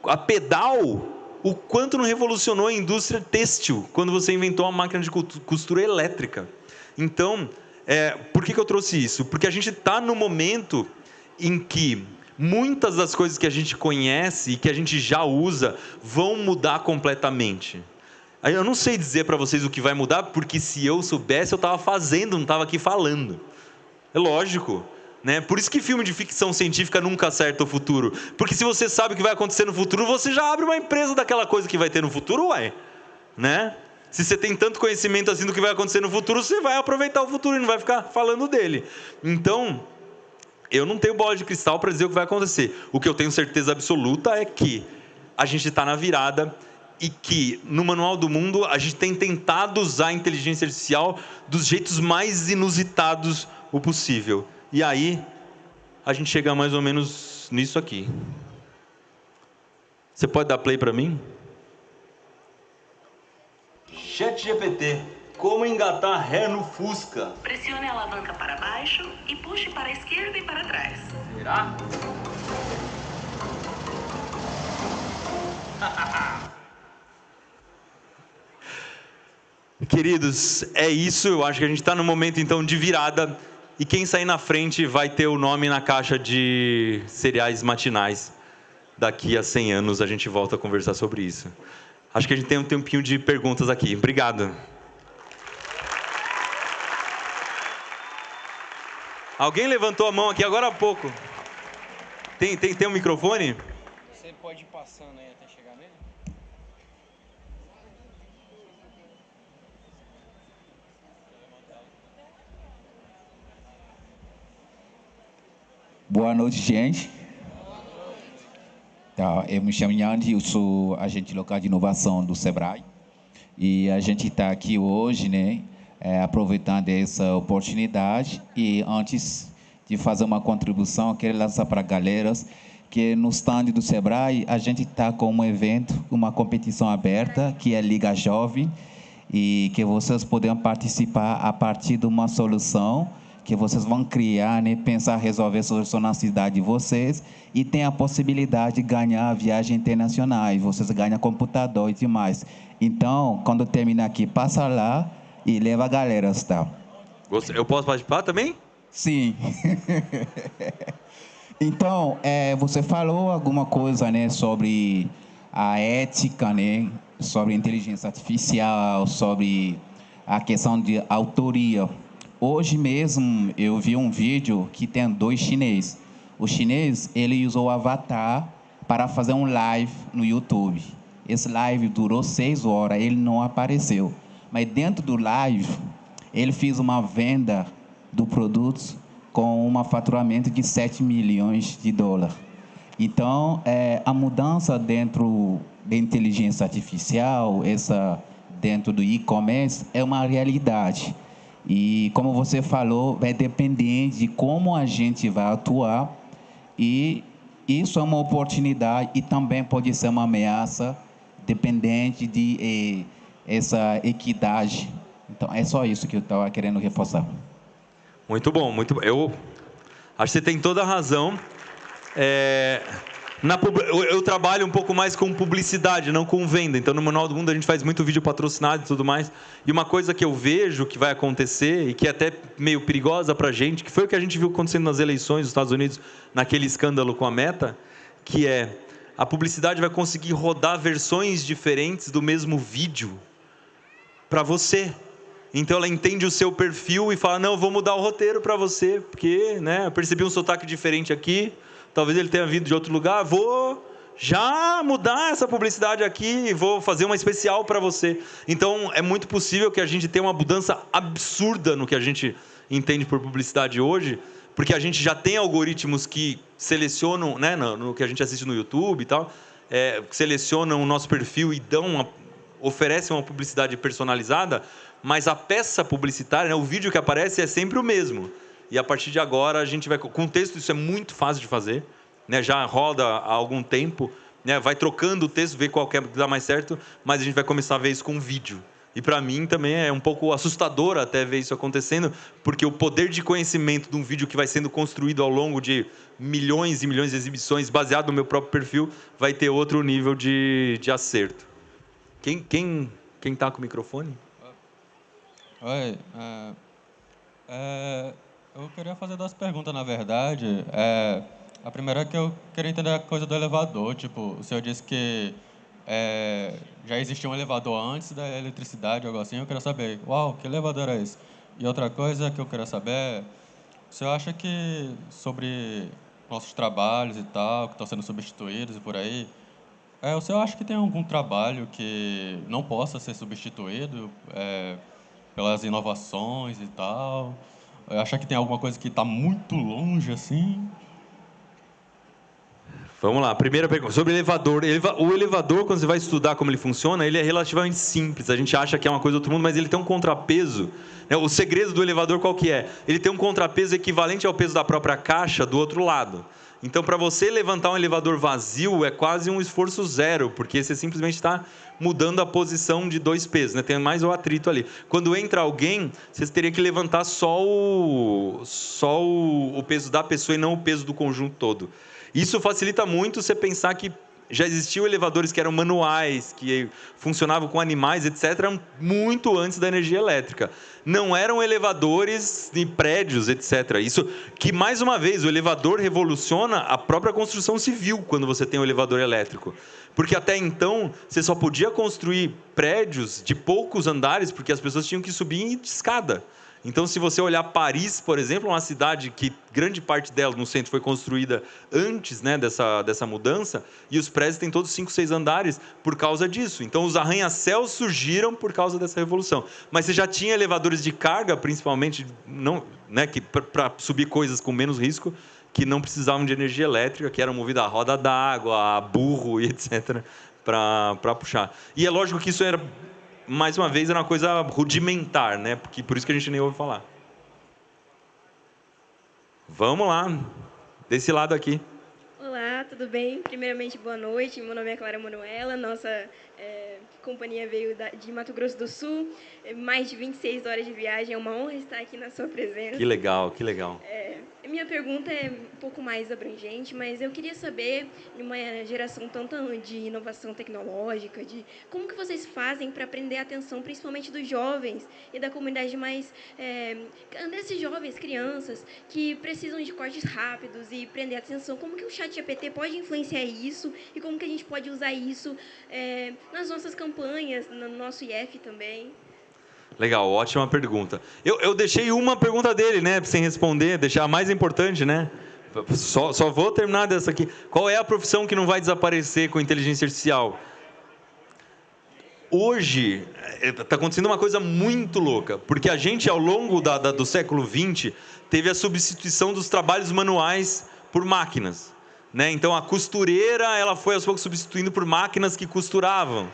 a pedal, o quanto não revolucionou a indústria têxtil quando você inventou uma máquina de costura elétrica. Então, por que eu trouxe isso? Porque a gente está no momento em que muitas das coisas que a gente conhece e que a gente já usa vão mudar completamente. Eu não sei dizer para vocês o que vai mudar, porque se eu soubesse, eu estava fazendo, não estava aqui falando. É lógico, né? Por isso que filme de ficção científica nunca acerta o futuro. Porque se você sabe o que vai acontecer no futuro, você já abre uma empresa daquela coisa que vai ter no futuro, ué. Né? Se você tem tanto conhecimento assim do que vai acontecer no futuro, você vai aproveitar o futuro e não vai ficar falando dele. Então... eu não tenho bola de cristal para dizer o que vai acontecer. O que eu tenho certeza absoluta é que a gente está na virada e que, no Manual do Mundo, a gente tem tentado usar a inteligência artificial dos jeitos mais inusitados o possível. E aí, a gente chega mais ou menos nisso aqui. Você pode dar play para mim? ChatGPT. Como engatar ré no Fusca? Pressione a alavanca para baixo e puxe para a esquerda e para trás. Será? Queridos, é isso. Eu acho que a gente está no momento então de virada. E quem sair na frente vai ter o nome na caixa de cereais matinais. Daqui a 100 anos a gente volta a conversar sobre isso. Acho que a gente tem um tempinho de perguntas aqui. Obrigado. Alguém levantou a mão aqui agora há pouco. Tem um microfone? Você pode ir passando aí até chegar nele? Boa noite, gente. Tá, eu me chamo Yandy, eu sou agente local de inovação do Sebrae. E a gente está aqui hoje, né? Aproveitando essa oportunidade e antes de fazer uma contribução, eu quero lançar para a galera que no stand do Sebrae a gente está com um evento, uma competição aberta, que é Liga Jovem, e que vocês podem participar a partir de uma solução que vocês vão criar, né, pensar, resolver a solução na cidade de vocês e tem a possibilidade de ganhar viagens internacionais, vocês ganham computador e demais. Então, quando terminar aqui, passa lá e leva a galera, tá? Eu posso participar também? Sim. Então, você falou alguma coisa, né, sobre a ética, né, sobre inteligência artificial, sobre a questão de autoria. Hoje mesmo eu vi um vídeo que tem 2 chineses. O chinês, ele usou o avatar para fazer um live no YouTube. Esse live durou 6 horas, ele não apareceu. Mas dentro do live, ele fez uma venda do produto com um faturamento de 7 milhões de dólares. Então, a mudança dentro da inteligência artificial, dentro do e-commerce, é uma realidade. E, como você falou, vai depender de como a gente vai atuar. E isso é uma oportunidade e também pode ser uma ameaça, dependente de essa equidade. Então, é só isso que eu estava querendo reforçar. Muito bom, muito bom. Eu acho que você tem toda a razão. Eu trabalho um pouco mais com publicidade, não com venda. Então, no Manual do Mundo, a gente faz muito vídeo patrocinado e tudo mais. E uma coisa que eu vejo que vai acontecer, e que é até meio perigosa para a gente, que foi o que a gente viu acontecendo nas eleições dos Estados Unidos, naquele escândalo com a Meta, que é a publicidade vai conseguir rodar versões diferentes do mesmo vídeo para você. Então, ela entende o seu perfil e fala, não, eu vou mudar o roteiro para você, porque, né, eu percebi um sotaque diferente aqui, talvez ele tenha vindo de outro lugar, vou já mudar essa publicidade aqui, vou fazer uma especial para você. Então, é muito possível que a gente tenha uma mudança absurda no que a gente entende por publicidade hoje, porque a gente já tem algoritmos que selecionam, né, no que a gente assiste no YouTube e tal, selecionam o nosso perfil e oferecem uma publicidade personalizada, mas a peça publicitária, né, o vídeo que aparece é sempre o mesmo. E a partir de agora a gente vai... Com texto isso é muito fácil de fazer, né, já roda há algum tempo, né, vai trocando o texto, vê qual que dá mais certo, mas a gente vai começar a ver isso com vídeo. E para mim também é um pouco assustador até ver isso acontecendo, porque o poder de conhecimento de um vídeo que vai sendo construído ao longo de milhões e milhões de exibições, baseado no meu próprio perfil, vai ter outro nível de acerto. Quem está com o microfone? Oi, eu queria fazer 2 perguntas, na verdade. A primeira é que eu queria entender a coisa do elevador. Tipo, o senhor disse que já existia um elevador antes da eletricidade, algo assim. Eu queria saber, uau, que elevador é esse? E outra coisa que eu queria saber é, o senhor acha que sobre nossos trabalhos e tal, que estão sendo substituídos e por aí, o senhor acha que tem algum trabalho que não possa ser substituído pelas inovações e tal? Acha que tem alguma coisa que está muito longe assim? Vamos lá, primeira pergunta. Sobre elevador. O elevador, quando você vai estudar como ele funciona, ele é relativamente simples. A gente acha que é uma coisa do outro mundo, mas ele tem um contrapeso. Né? O segredo do elevador qual que é? Ele tem um contrapeso equivalente ao peso da própria caixa do outro lado. Então, para você levantar um elevador vazio, é quase um esforço zero, porque você simplesmente está mudando a posição de 2 pesos, né? Tem mais o atrito ali. Quando entra alguém, você teria que levantar só o peso da pessoa e não o peso do conjunto todo. Isso facilita muito você pensar que já existiam elevadores que eram manuais, que funcionavam com animais, etc., muito antes da energia elétrica. Não eram elevadores de prédios, etc. Isso que, mais uma vez, o elevador revoluciona a própria construção civil quando você tem um elevador elétrico. Porque até então, você só podia construir prédios de poucos andares, porque as pessoas tinham que subir de escada. Então, se você olhar Paris, por exemplo, uma cidade que grande parte dela no centro foi construída antes, né, dessa mudança, e os prédios têm todos 5, 6 andares por causa disso. Então, os arranha-céus surgiram por causa dessa revolução. Mas você já tinha elevadores de carga, principalmente, para subir coisas com menos risco, que não precisavam de energia elétrica, que eram movidas a roda d'água, a burro e etc., para puxar. E é lógico que isso era... Mais uma vez, era uma coisa rudimentar, né? Porque, por isso que a gente nem ouve falar. Vamos lá, desse lado aqui. Olá, tudo bem? Primeiramente, boa noite. Meu nome é Clara Manuela. Nossa companhia veio de Mato Grosso do Sul. Mais de 26 horas de viagem. É uma honra estar aqui na sua presença. Que legal, que legal. Minha pergunta é um pouco mais abrangente, mas eu queria saber, em uma geração tanto de inovação tecnológica, de como que vocês fazem para prender a atenção, principalmente dos jovens e da comunidade mais... desses jovens, crianças, que precisam de cortes rápidos e prender a atenção. Como que o ChatGPT pode influenciar isso e como que a gente pode usar isso nas nossas campanhas, no nosso IF também? Legal, ótima pergunta. Eu deixei uma pergunta dele, né, sem responder, deixar a mais importante, né? Só vou terminar dessa aqui. Qual é a profissão que não vai desaparecer com inteligência artificial? Hoje, está acontecendo uma coisa muito louca, porque a gente, ao longo do século XX, teve a substituição dos trabalhos manuais por máquinas, né? Então, a costureira ela foi, aos poucos, substituindo por máquinas que costuravam.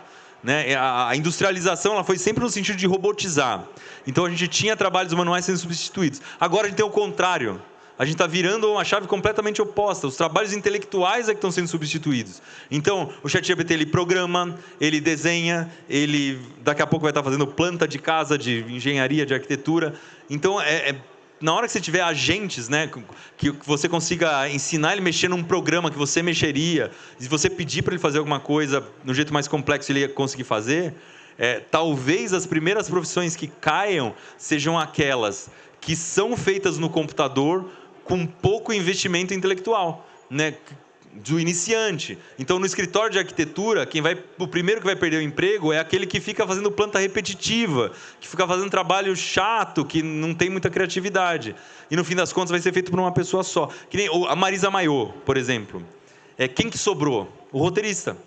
Né? A industrialização ela foi sempre no sentido de robotizar. Então a gente tinha trabalhos manuais sendo substituídos. Agora a gente tem o contrário. A gente está virando uma chave completamente oposta. Os trabalhos intelectuais é que estão sendo substituídos. Então o ChatGPT ele programa, ele desenha, ele daqui a pouco vai estar fazendo planta de casa, de engenharia, de arquitetura. Então na hora que você tiver agentes, né, que você consiga ensinar ele a mexer num programa que você mexeria, se você pedir para ele fazer alguma coisa no jeito mais complexo ele ia conseguir fazer, talvez as primeiras profissões que caiam sejam aquelas que são feitas no computador com pouco investimento intelectual, né, do iniciante. Então, no escritório de arquitetura, o primeiro que vai perder o emprego é aquele que fica fazendo planta repetitiva, que fica fazendo trabalho chato, que não tem muita criatividade. E, no fim das contas, vai ser feito por uma pessoa só. Que nem a Marisa Mayô, por exemplo. Quem que sobrou? O roteirista.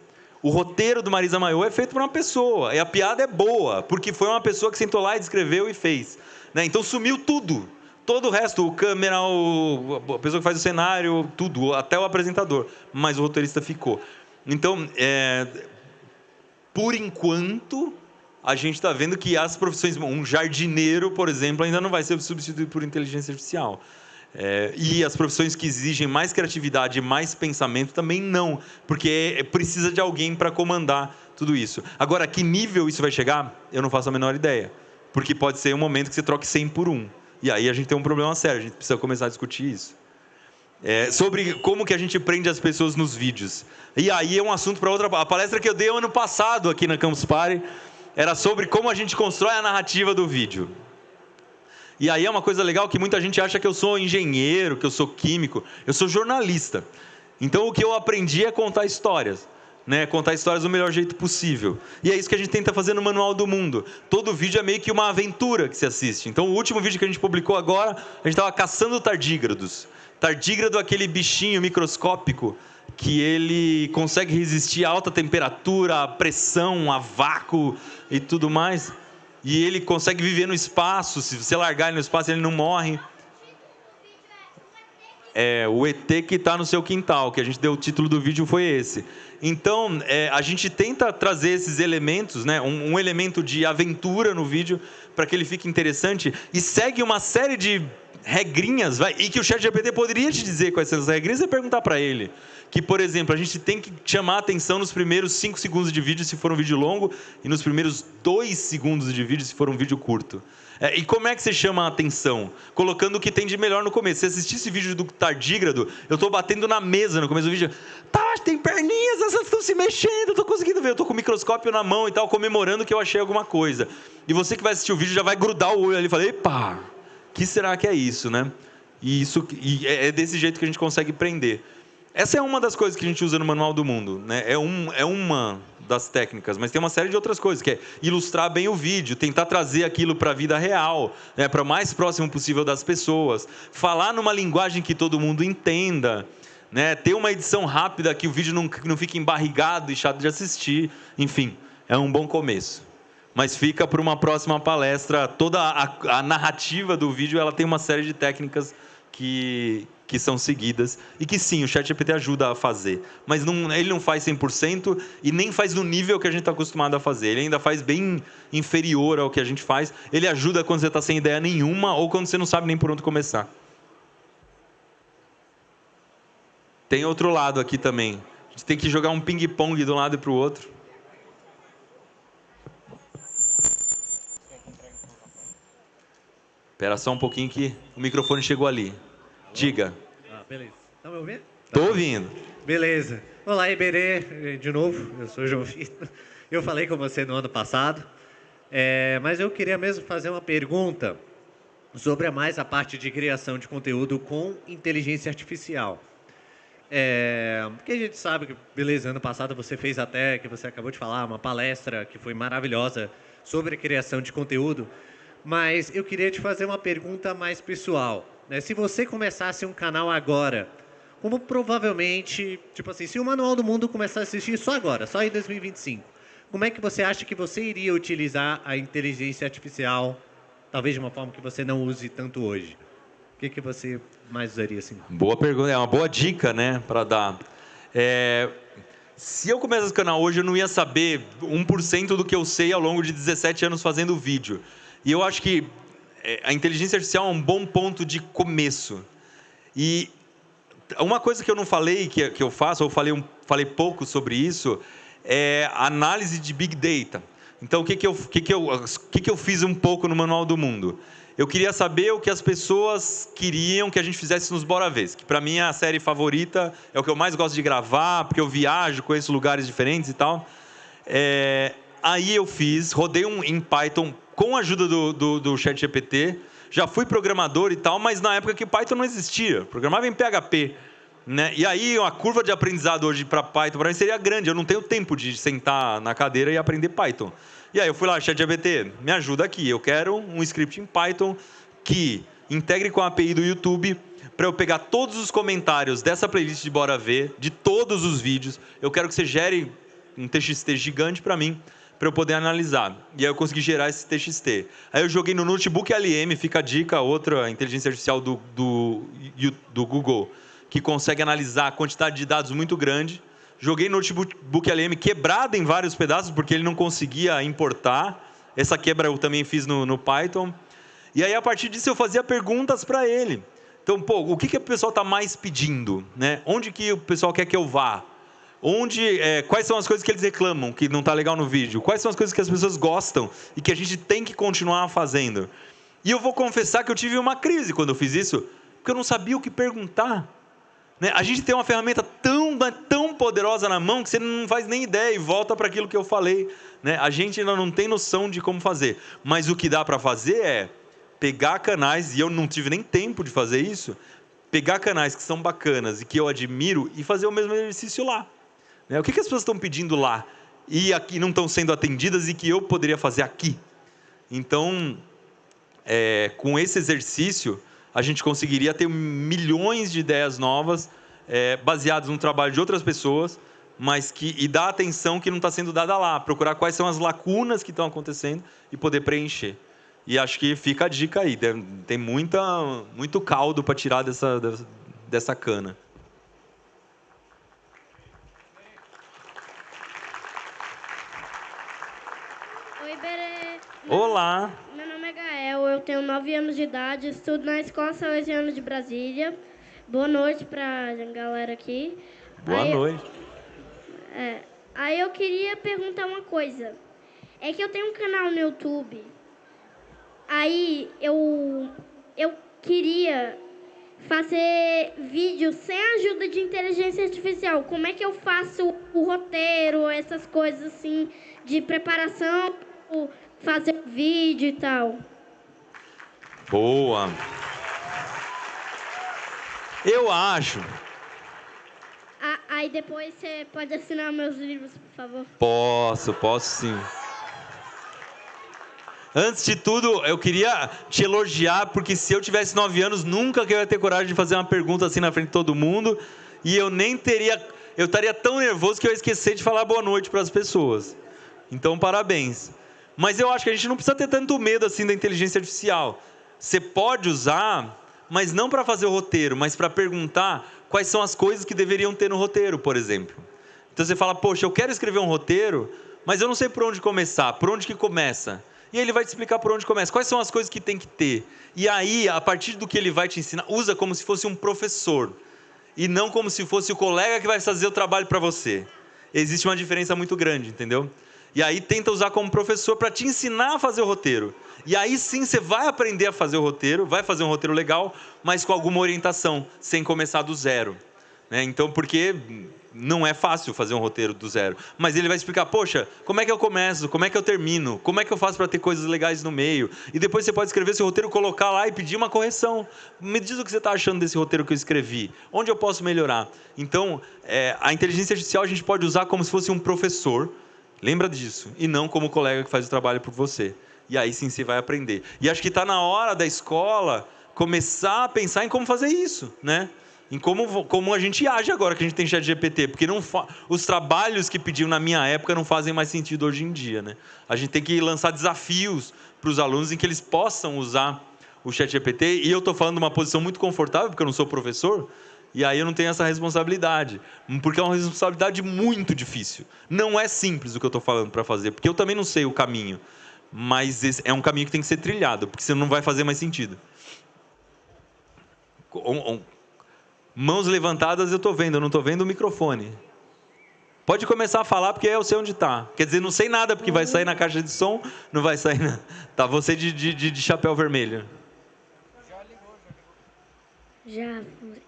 O roteiro do Marisa Mayô é feito por uma pessoa. E a piada é boa, porque foi uma pessoa que sentou lá e escreveu e fez. Né? Então, sumiu tudo. Todo o resto, o câmera, a pessoa que faz o cenário, tudo, até o apresentador. Mas o roteirista ficou. Então, por enquanto, a gente está vendo que as profissões... Um jardineiro, por exemplo, ainda não vai ser substituído por inteligência artificial. E as profissões que exigem mais criatividade e mais pensamento também não, porque precisa de alguém para comandar tudo isso. Agora, a que nível isso vai chegar, eu não faço a menor ideia. Porque pode ser um momento que você troque 100 por 1. E aí a gente tem um problema sério, a gente precisa começar a discutir isso. Sobre como que a gente prende as pessoas nos vídeos. E aí é um assunto para outra... A palestra que eu dei ano passado aqui na Campus Party era sobre como a gente constrói a narrativa do vídeo. E aí é uma coisa legal que muita gente acha que eu sou engenheiro, que eu sou químico. Eu sou jornalista. Então o que eu aprendi é contar histórias. Né, contar histórias do melhor jeito possível. E é isso que a gente tenta fazer no Manual do Mundo. Todo vídeo é meio que uma aventura que se assiste. Então, o último vídeo que a gente publicou agora, a gente estava caçando tardígrados. Tardígrado é aquele bichinho microscópico que ele consegue resistir a alta temperatura, a pressão, a vácuo e tudo mais. E ele consegue viver no espaço. Se você largar ele no espaço, ele não morre. O ET que está no seu quintal, que a gente deu o título do vídeo foi esse. Então, a gente tenta trazer esses elementos, né, um elemento de aventura no vídeo, para que ele fique interessante, e segue uma série de regrinhas, e que o ChatGPT poderia te dizer quais são as regrinhas e perguntar para ele. Que, por exemplo, a gente tem que chamar a atenção nos primeiros 5 segundos de vídeo, se for um vídeo longo, e nos primeiros 2 segundos de vídeo, se for um vídeo curto. E como é que você chama a atenção? Colocando o que tem de melhor no começo. Se assistir esse vídeo do tardígrado, eu estou batendo na mesa no começo do vídeo. Tá, tem perninhas, elas estão se mexendo, eu estou conseguindo ver. Eu estou com o microscópio na mão e tal, comemorando que eu achei alguma coisa. E você que vai assistir o vídeo já vai grudar o olho ali e falar, epa, que será que é isso, né? E é desse jeito que a gente consegue prender. Essa é uma das coisas que a gente usa no Manual do Mundo, né? É uma das técnicas, mas tem uma série de outras coisas, que é ilustrar bem o vídeo, tentar trazer aquilo para a vida real, né? Para o mais próximo possível das pessoas, falar numa linguagem que todo mundo entenda, né? Ter uma edição rápida, que o vídeo não fique embarrigado e chato de assistir, enfim, é um bom começo. Mas fica para uma próxima palestra, toda a narrativa do vídeo ela tem uma série de técnicas que são seguidas e que sim, o ChatGPT ajuda a fazer, mas ele não faz 100% e nem faz no nível que a gente está acostumado a fazer, ele ainda faz bem inferior ao que a gente faz, ele ajuda quando você está sem ideia nenhuma ou quando você não sabe nem por onde começar. Tem outro lado aqui também. A gente tem que jogar um ping-pong de um lado e para o outro. Espera só um pouquinho que o microfone chegou ali. Diga. Beleza. Tá me ouvindo? Tô ouvindo. Beleza. Olá, Iberê, de novo. Eu sou o João Vitor. Eu falei com você no ano passado, mas eu queria mesmo fazer uma pergunta sobre mais a parte de criação de conteúdo com inteligência artificial. Porque a gente sabe que, beleza, ano passado você fez até, que você acabou de falar, uma palestra que foi maravilhosa sobre a criação de conteúdo, mas eu queria te fazer uma pergunta mais pessoal, né? Se você começasse um canal agora, como provavelmente, tipo assim, se o Manual do Mundo começar a assistir só agora, só em 2025, como é que você acha que você iria utilizar a inteligência artificial, talvez de uma forma que você não use tanto hoje? O que você mais usaria assim? Boa pergunta, é uma boa dica, né, para dar. Se eu começasse o canal hoje, eu não ia saber 1% do que eu sei ao longo de 17 anos fazendo vídeo. E eu acho que a inteligência artificial é um bom ponto de começo. E uma coisa que eu não falei, que eu faço, ou falei pouco sobre isso, é análise de Big Data. Então, o que eu fiz um pouco no Manual do Mundo? Eu queria saber o que as pessoas queriam que a gente fizesse nos Bora Vês, que para mim é a série favorita, é o que eu mais gosto de gravar, porque eu viajo, conheço lugares diferentes e tal. Aí eu rodei em Python com a ajuda do ChatGPT, já fui programador e tal, mas na época que Python não existia, programava em PHP. Né? E aí a curva de aprendizado hoje para Python para mim seria grande, eu não tenho tempo de sentar na cadeira e aprender Python. E aí eu fui lá, ChatGPT, me ajuda aqui, eu quero um script em Python que integre com a API do YouTube para eu pegar todos os comentários dessa playlist de Bora Ver, de todos os vídeos, eu quero que você gere um TXT gigante para mim, para eu poder analisar. E aí eu consegui gerar esse TXT. Aí eu joguei no Notebook LM, fica a dica, outra inteligência artificial do Google, que consegue analisar a quantidade de dados muito grande. Joguei no Notebook LM quebrado em vários pedaços, porque ele não conseguia importar. Essa quebra eu também fiz no Python. E aí, a partir disso, eu fazia perguntas para ele. Então, o que o pessoal está mais pedindo? Né? Onde que o pessoal quer que eu vá? Quais são as coisas que eles reclamam, que não está legal no vídeo? Quais são as coisas que as pessoas gostam e que a gente tem que continuar fazendo? E eu vou confessar que eu tive uma crise quando eu fiz isso, porque eu não sabia o que perguntar. Né? A gente tem uma ferramenta tão poderosa na mão que você não faz nem ideia e volta para aquilo que eu falei. Né? A gente ainda não tem noção de como fazer. Mas o que dá para fazer é pegar canais, e eu não tive nem tempo de fazer isso, pegar canais que são bacanas e que eu admiro e fazer o mesmo exercício lá. Né? O que as pessoas estão pedindo lá e aqui não estão sendo atendidas e que eu poderia fazer aqui? Então, com esse exercício, a gente conseguiria ter milhões de ideias novas, baseadas no trabalho de outras pessoas, mas e dar atenção que não está sendo dada lá, procurar quais são as lacunas que estão acontecendo e poder preencher. E acho que fica a dica aí, tem muito caldo para tirar dessa cana. Oi, Berê. Olá. Meu nome é Gael, eu tenho 9 anos de idade, estudo na Escola Salesiana de Brasília. Boa noite para a galera aqui. Boa noite. Aí eu queria perguntar uma coisa. É que eu tenho um canal no YouTube. Aí eu queria fazer vídeo sem a ajuda de inteligência artificial. Como é que eu faço o roteiro, essas coisas assim, de preparação, fazer vídeo e tal? Boa. Eu acho. Aí depois você pode assinar meus livros, por favor? Posso sim. Antes de tudo, eu queria te elogiar, porque se eu tivesse 9 anos, nunca que eu ia ter coragem de fazer uma pergunta assim na frente de todo mundo, e eu estaria tão nervoso que eu ia esquecer de falar boa noite para as pessoas. Então, parabéns. Mas eu acho que a gente não precisa ter tanto medo assim da inteligência artificial. Você pode usar, mas não para fazer o roteiro, mas para perguntar quais são as coisas que deveriam ter no roteiro, por exemplo. Então você fala, poxa, eu quero escrever um roteiro, mas eu não sei por onde começar. Por onde que começa? E ele vai te explicar por onde começa. Quais são as coisas que tem que ter? E aí, a partir do que ele vai te ensinar, usa como se fosse um professor. e não como se fosse o colega que vai fazer o trabalho para você. Existe uma diferença muito grande, entendeu? E aí tenta usar como professor para te ensinar a fazer o roteiro. E aí sim você vai aprender a fazer o roteiro, vai fazer um roteiro legal, mas com alguma orientação, sem começar do zero. Né? Então, porque não é fácil fazer um roteiro do zero. Mas ele vai explicar, poxa, como é que eu começo? Como é que eu termino? Como é que eu faço para ter coisas legais no meio? E depois você pode escrever seu roteiro, colocar lá e pedir uma correção. Me diz o que você está achando desse roteiro que eu escrevi. Onde eu posso melhorar? Então, a inteligência artificial a gente pode usar como se fosse um professor. Lembra disso. E não como colega que faz o trabalho por você. E aí sim você vai aprender. E acho que está na hora da escola começar a pensar em como fazer isso, né? Em como a gente age agora que a gente tem ChatGPT. Porque os trabalhos que pediam na minha época não fazem mais sentido hoje em dia, né? A gente tem que lançar desafios para os alunos em que eles possam usar o ChatGPT. E eu estou falando de uma posição muito confortável, porque eu não sou professor. E aí eu não tenho essa responsabilidade, porque é uma responsabilidade muito difícil. Não é simples o que eu estou falando para fazer, porque eu também não sei o caminho, mas é um caminho que tem que ser trilhado, porque senão não vai fazer mais sentido. Mãos levantadas eu estou vendo, eu não estou vendo o microfone. Pode começar a falar, porque eu sei onde está. Quer dizer, não sei nada, porque vai sair na caixa de som, não vai sair na... Tá, você de chapéu vermelho. Já.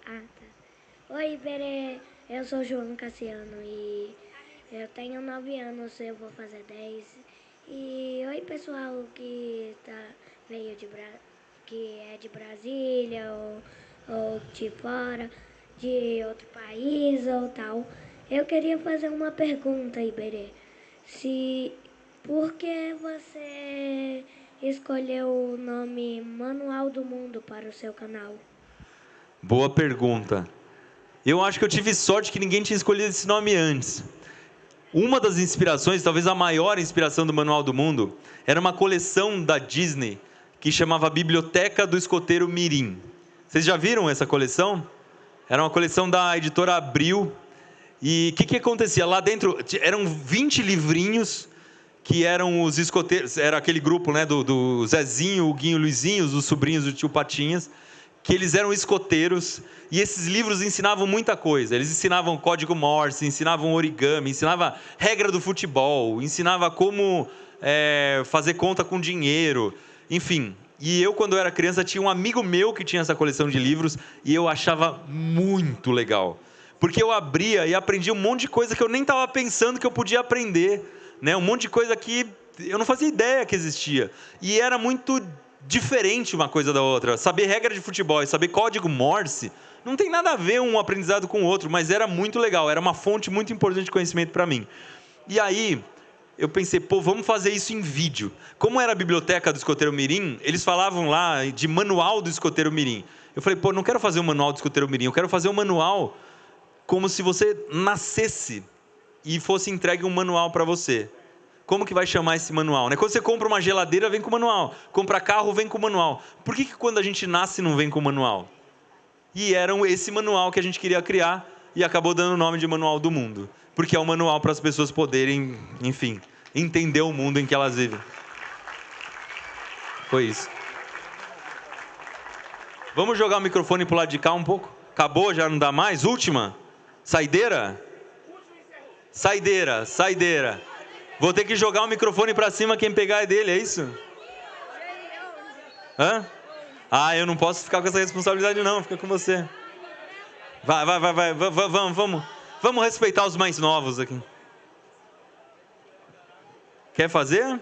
Ah, tá. Oi, Iberê. Eu sou João Cassiano e eu tenho 9 anos, eu vou fazer 10. E oi, pessoal que veio que é de Brasília ou de fora, de outro país ou tal. Eu queria fazer uma pergunta, Iberê. Por que você escolheu o nome Manual do Mundo para o seu canal? Boa pergunta. Eu acho que eu tive sorte que ninguém tinha escolhido esse nome antes. Uma das inspirações, talvez a maior inspiração do Manual do Mundo, era uma coleção da Disney que chamava Biblioteca do Escoteiro Mirim. Vocês já viram essa coleção? Era uma coleção da editora Abril. E o que acontecia? Lá dentro eram 20 livrinhos que eram os escoteiros, era aquele grupo, né, do Zezinho, o Guinho, o Luizinho, os sobrinhos do tio Patinhas, que eles eram escoteiros, e esses livros ensinavam muita coisa. Eles ensinavam código Morse, ensinavam origami, ensinavam regra do futebol, ensinavam como fazer conta com dinheiro, enfim. E eu, quando eu era criança, tinha um amigo meu que tinha essa coleção de livros, e eu achava muito legal. Porque eu abria e aprendia um monte de coisa que eu nem estava pensando que eu podia aprender, né? Um monte de coisa que eu não fazia ideia que existia. E era muito diferente uma coisa da outra. Saber regra de futebol e saber código Morse não tem nada a ver um aprendizado com o outro, mas era muito legal, era uma fonte muito importante de conhecimento para mim. E aí eu pensei, vamos fazer isso em vídeo. Como era a biblioteca do Escoteiro Mirim, eles falavam lá de manual do Escoteiro Mirim. Eu falei, não quero fazer um manual do Escoteiro Mirim, eu quero fazer um manual como se você nascesse e fosse entregue um manual para você. Como que vai chamar esse manual? Né? Quando você compra uma geladeira, vem com o manual. Compra carro, vem com o manual. Por que quando a gente nasce não vem com o manual? E era esse manual que a gente queria criar e acabou dando o nome de Manual do Mundo. Porque é um manual para as pessoas poderem, enfim, entender o mundo em que elas vivem. Foi isso. Vamos jogar o microfone para o lado de cá um pouco? Acabou? Já não dá mais? Última? Saideira? Saideira. Vou ter que jogar o microfone para cima, quem pegar é dele, é isso? Hã? Ah, eu não posso ficar com essa responsabilidade não, fica com você. Vai, vamos respeitar os mais novos aqui. Quer fazer?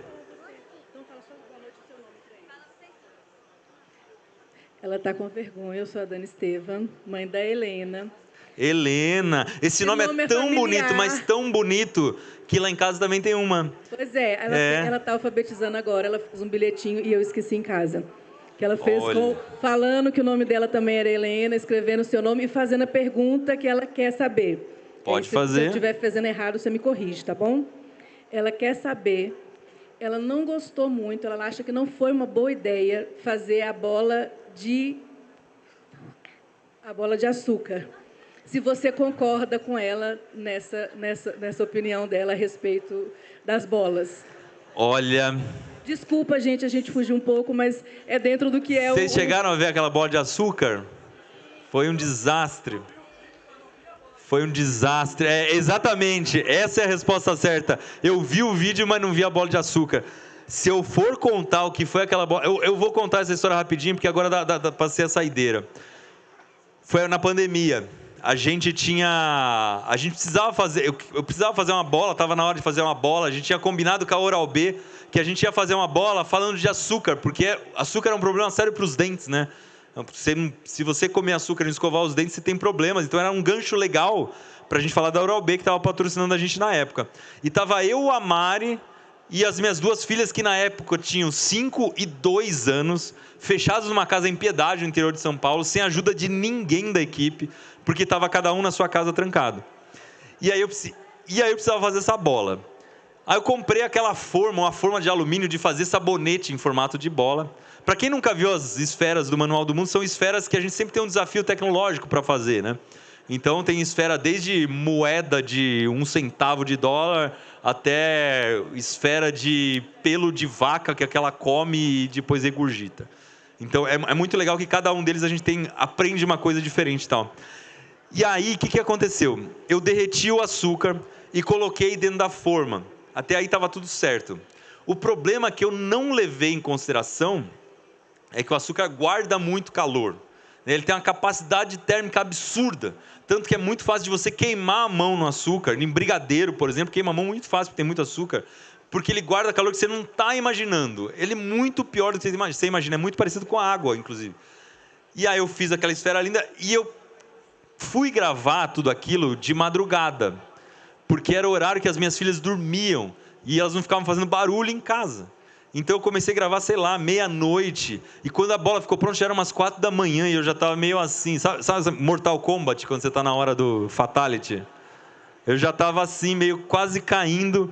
Ela está com vergonha, eu sou a Dani Estevam, mãe da Helena. Helena, esse nome é tão bonito, mas tão bonito, que lá em casa também tem uma. Pois ela está alfabetizando agora, ela fez um bilhetinho e eu esqueci em casa. Que ela fez falando que o nome dela também era Helena, escrevendo o seu nome e fazendo a pergunta que ela quer saber. Pode fazer. Se eu estiver fazendo errado, você me corrige, tá bom? Ela quer saber, ela não gostou muito, ela acha que não foi uma boa ideia fazer a bola de açúcar. Se você concorda com ela nessa opinião dela a respeito das bolas. Olha... Desculpa, gente, a gente fugiu um pouco, mas é dentro do que é Vocês chegaram a ver aquela bola de açúcar? Foi um desastre. Foi um desastre. Exatamente, essa é a resposta certa. Eu vi o vídeo, mas não vi a bola de açúcar. Se eu for contar o que foi aquela bola... Eu vou contar essa história rapidinho, porque agora dá para ser a saideira. Foi na pandemia. A gente precisava fazer... Eu precisava fazer uma bola, estava na hora de fazer uma bola. A gente tinha combinado com a Oral-B que a gente ia fazer uma bola falando de açúcar, porque açúcar é um problema sério para os dentes, né? Se você comer açúcar e escovar os dentes, você tem problemas. Então era um gancho legal para a gente falar da Oral-B, que estava patrocinando a gente na época. E estava eu, a Mari e as minhas duas filhas, que na época tinham 5 e 2 anos, fechados numa casa em Piedade, no interior de São Paulo, sem ajuda de ninguém da equipe, porque estava cada um na sua casa trancado. E aí eu precisava fazer essa bola. Aí eu comprei aquela forma, uma forma de alumínio de fazer sabonete em formato de bola. Para quem nunca viu as esferas do Manual do Mundo, são esferas que a gente sempre tem um desafio tecnológico para fazer, né? Então tem esfera desde moeda de 1 centavo de dólar até esfera de pelo de vaca que aquela come e depois regurgita. Então é muito legal que cada um deles a gente aprende uma coisa diferente e tal. E aí o que aconteceu? Eu derreti o açúcar e coloquei dentro da forma. Até aí estava tudo certo. O problema que eu não levei em consideração é que o açúcar guarda muito calor. Ele tem uma capacidade térmica absurda. Tanto que é muito fácil de você queimar a mão no açúcar. Em brigadeiro, por exemplo, queima a mão muito fácil, porque tem muito açúcar. Porque ele guarda calor que você não está imaginando. Ele é muito pior do que você imagina. É muito parecido com a água, inclusive. E aí eu fiz aquela esfera linda e eu fui gravar tudo aquilo de madrugada. Porque era o horário que as minhas filhas dormiam. E elas não ficavam fazendo barulho em casa. Então eu comecei a gravar, sei lá, meia-noite. E quando a bola ficou pronta, já era umas 4 da manhã. E eu já estava meio assim. Sabe Mortal Kombat, quando você está na hora do Fatality? Eu já estava assim, meio quase caindo.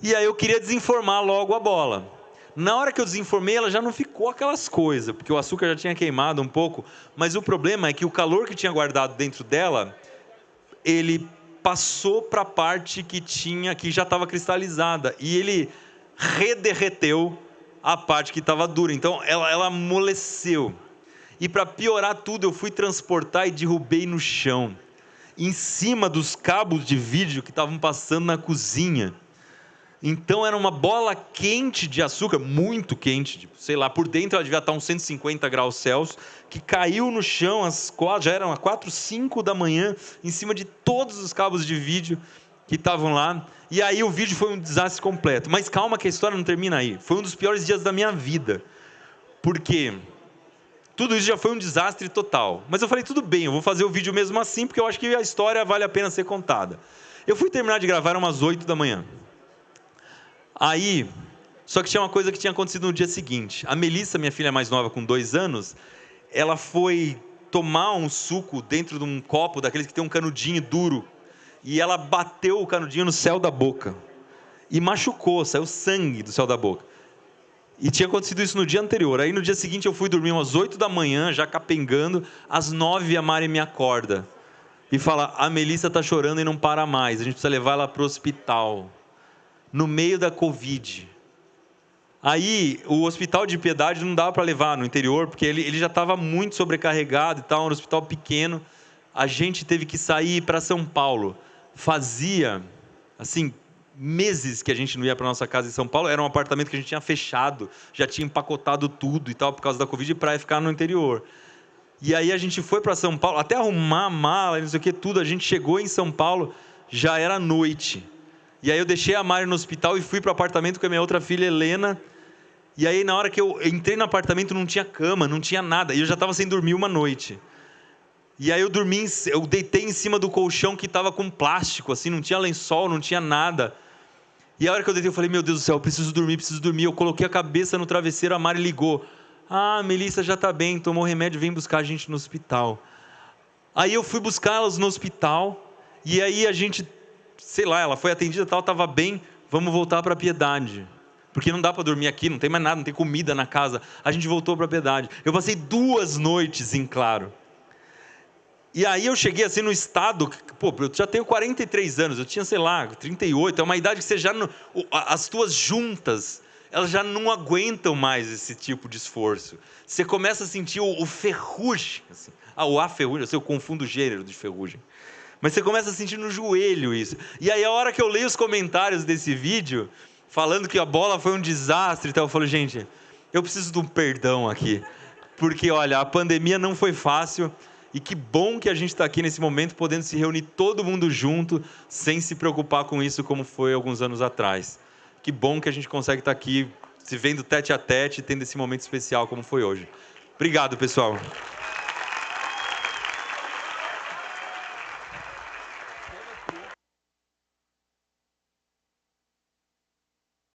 E aí eu queria desenformar logo a bola. Na hora que eu desenformei, ela já não ficou aquelas coisas. Porque o açúcar já tinha queimado um pouco. Mas o problema é que o calor que tinha guardado dentro dela, ele passou para a parte que já estava cristalizada. E ele rederreteu a parte que estava dura. Então ela amoleceu. E para piorar tudo, eu fui transportar e derrubei no chão, em cima dos cabos de vídeo que estavam passando na cozinha. Então era uma bola quente de açúcar, muito quente, tipo, sei lá, por dentro ela devia estar uns 150 graus Celsius, que caiu no chão já eram às 4, 5 da manhã, em cima de todos os cabos de vídeo que estavam lá. E aí o vídeo foi um desastre completo. Mas calma que a história não termina aí. Foi um dos piores dias da minha vida. Porque tudo isso já foi um desastre total. Mas eu falei, tudo bem, eu vou fazer o vídeo mesmo assim, porque eu acho que a história vale a pena ser contada. Eu fui terminar de gravar umas 8 da manhã. Aí, só que tinha uma coisa que tinha acontecido no dia seguinte. A Melissa, minha filha mais nova, com 2 anos, ela foi tomar um suco dentro de um copo, daqueles que tem um canudinho duro, e ela bateu o canudinho no céu da boca. E machucou, saiu sangue do céu da boca. E tinha acontecido isso no dia anterior. Aí no dia seguinte eu fui dormir umas 8 da manhã, já capengando. Às 9 a Mari me acorda e fala, a Melissa está chorando e não para mais, a gente precisa levar ela para o hospital. No meio da Covid. Aí o hospital de Piedade não dava para levar no interior, porque ele já estava muito sobrecarregado e tal, um hospital pequeno. A gente teve que sair para São Paulo. Fazia, assim, meses que a gente não ia para nossa casa em São Paulo. Era um apartamento que a gente tinha fechado, já tinha empacotado tudo e tal, por causa da Covid, para ficar no interior. E aí a gente foi para São Paulo, até arrumar a mala, não sei o que, tudo. A gente chegou em São Paulo, já era noite. E aí eu deixei a Mari no hospital e fui para o apartamento com a minha outra filha, Helena. E aí na hora que eu entrei no apartamento não tinha cama, não tinha nada. E eu já estava sem dormir uma noite. E aí eu deitei em cima do colchão que estava com plástico, assim, não tinha lençol, não tinha nada. E a hora que eu deitei eu falei, meu Deus do céu, eu preciso dormir. Eu coloquei a cabeça no travesseiro, a Mari ligou. Ah, Melissa já está bem, tomou remédio, vem buscar a gente no hospital. Aí eu fui buscá-las no hospital e aí a gente... sei lá, ela foi atendida, tal, estava bem, vamos voltar para a Piedade. Porque não dá para dormir aqui, não tem mais nada, não tem comida na casa. A gente voltou para a Piedade. Eu passei 2 noites em claro. E aí eu cheguei assim no estado, pô, eu já tenho 43 anos, eu tinha, sei lá, 38, é uma idade que você já, as tuas juntas, elas já não aguentam mais esse tipo de esforço. Você começa a sentir o ferrugem, assim. A ferrugem, eu confundo o gênero de ferrugem. Mas você começa a sentir no joelho isso. E aí, a hora que eu leio os comentários desse vídeo, falando que a bola foi um desastre e tal, eu falo, gente, eu preciso de um perdão aqui. Porque, olha, a pandemia não foi fácil. E que bom que a gente está aqui nesse momento, podendo se reunir todo mundo junto, sem se preocupar com isso como foi alguns anos atrás. Que bom que a gente consegue estar aqui, se vendo tete a tete, tendo esse momento especial como foi hoje. Obrigado, pessoal.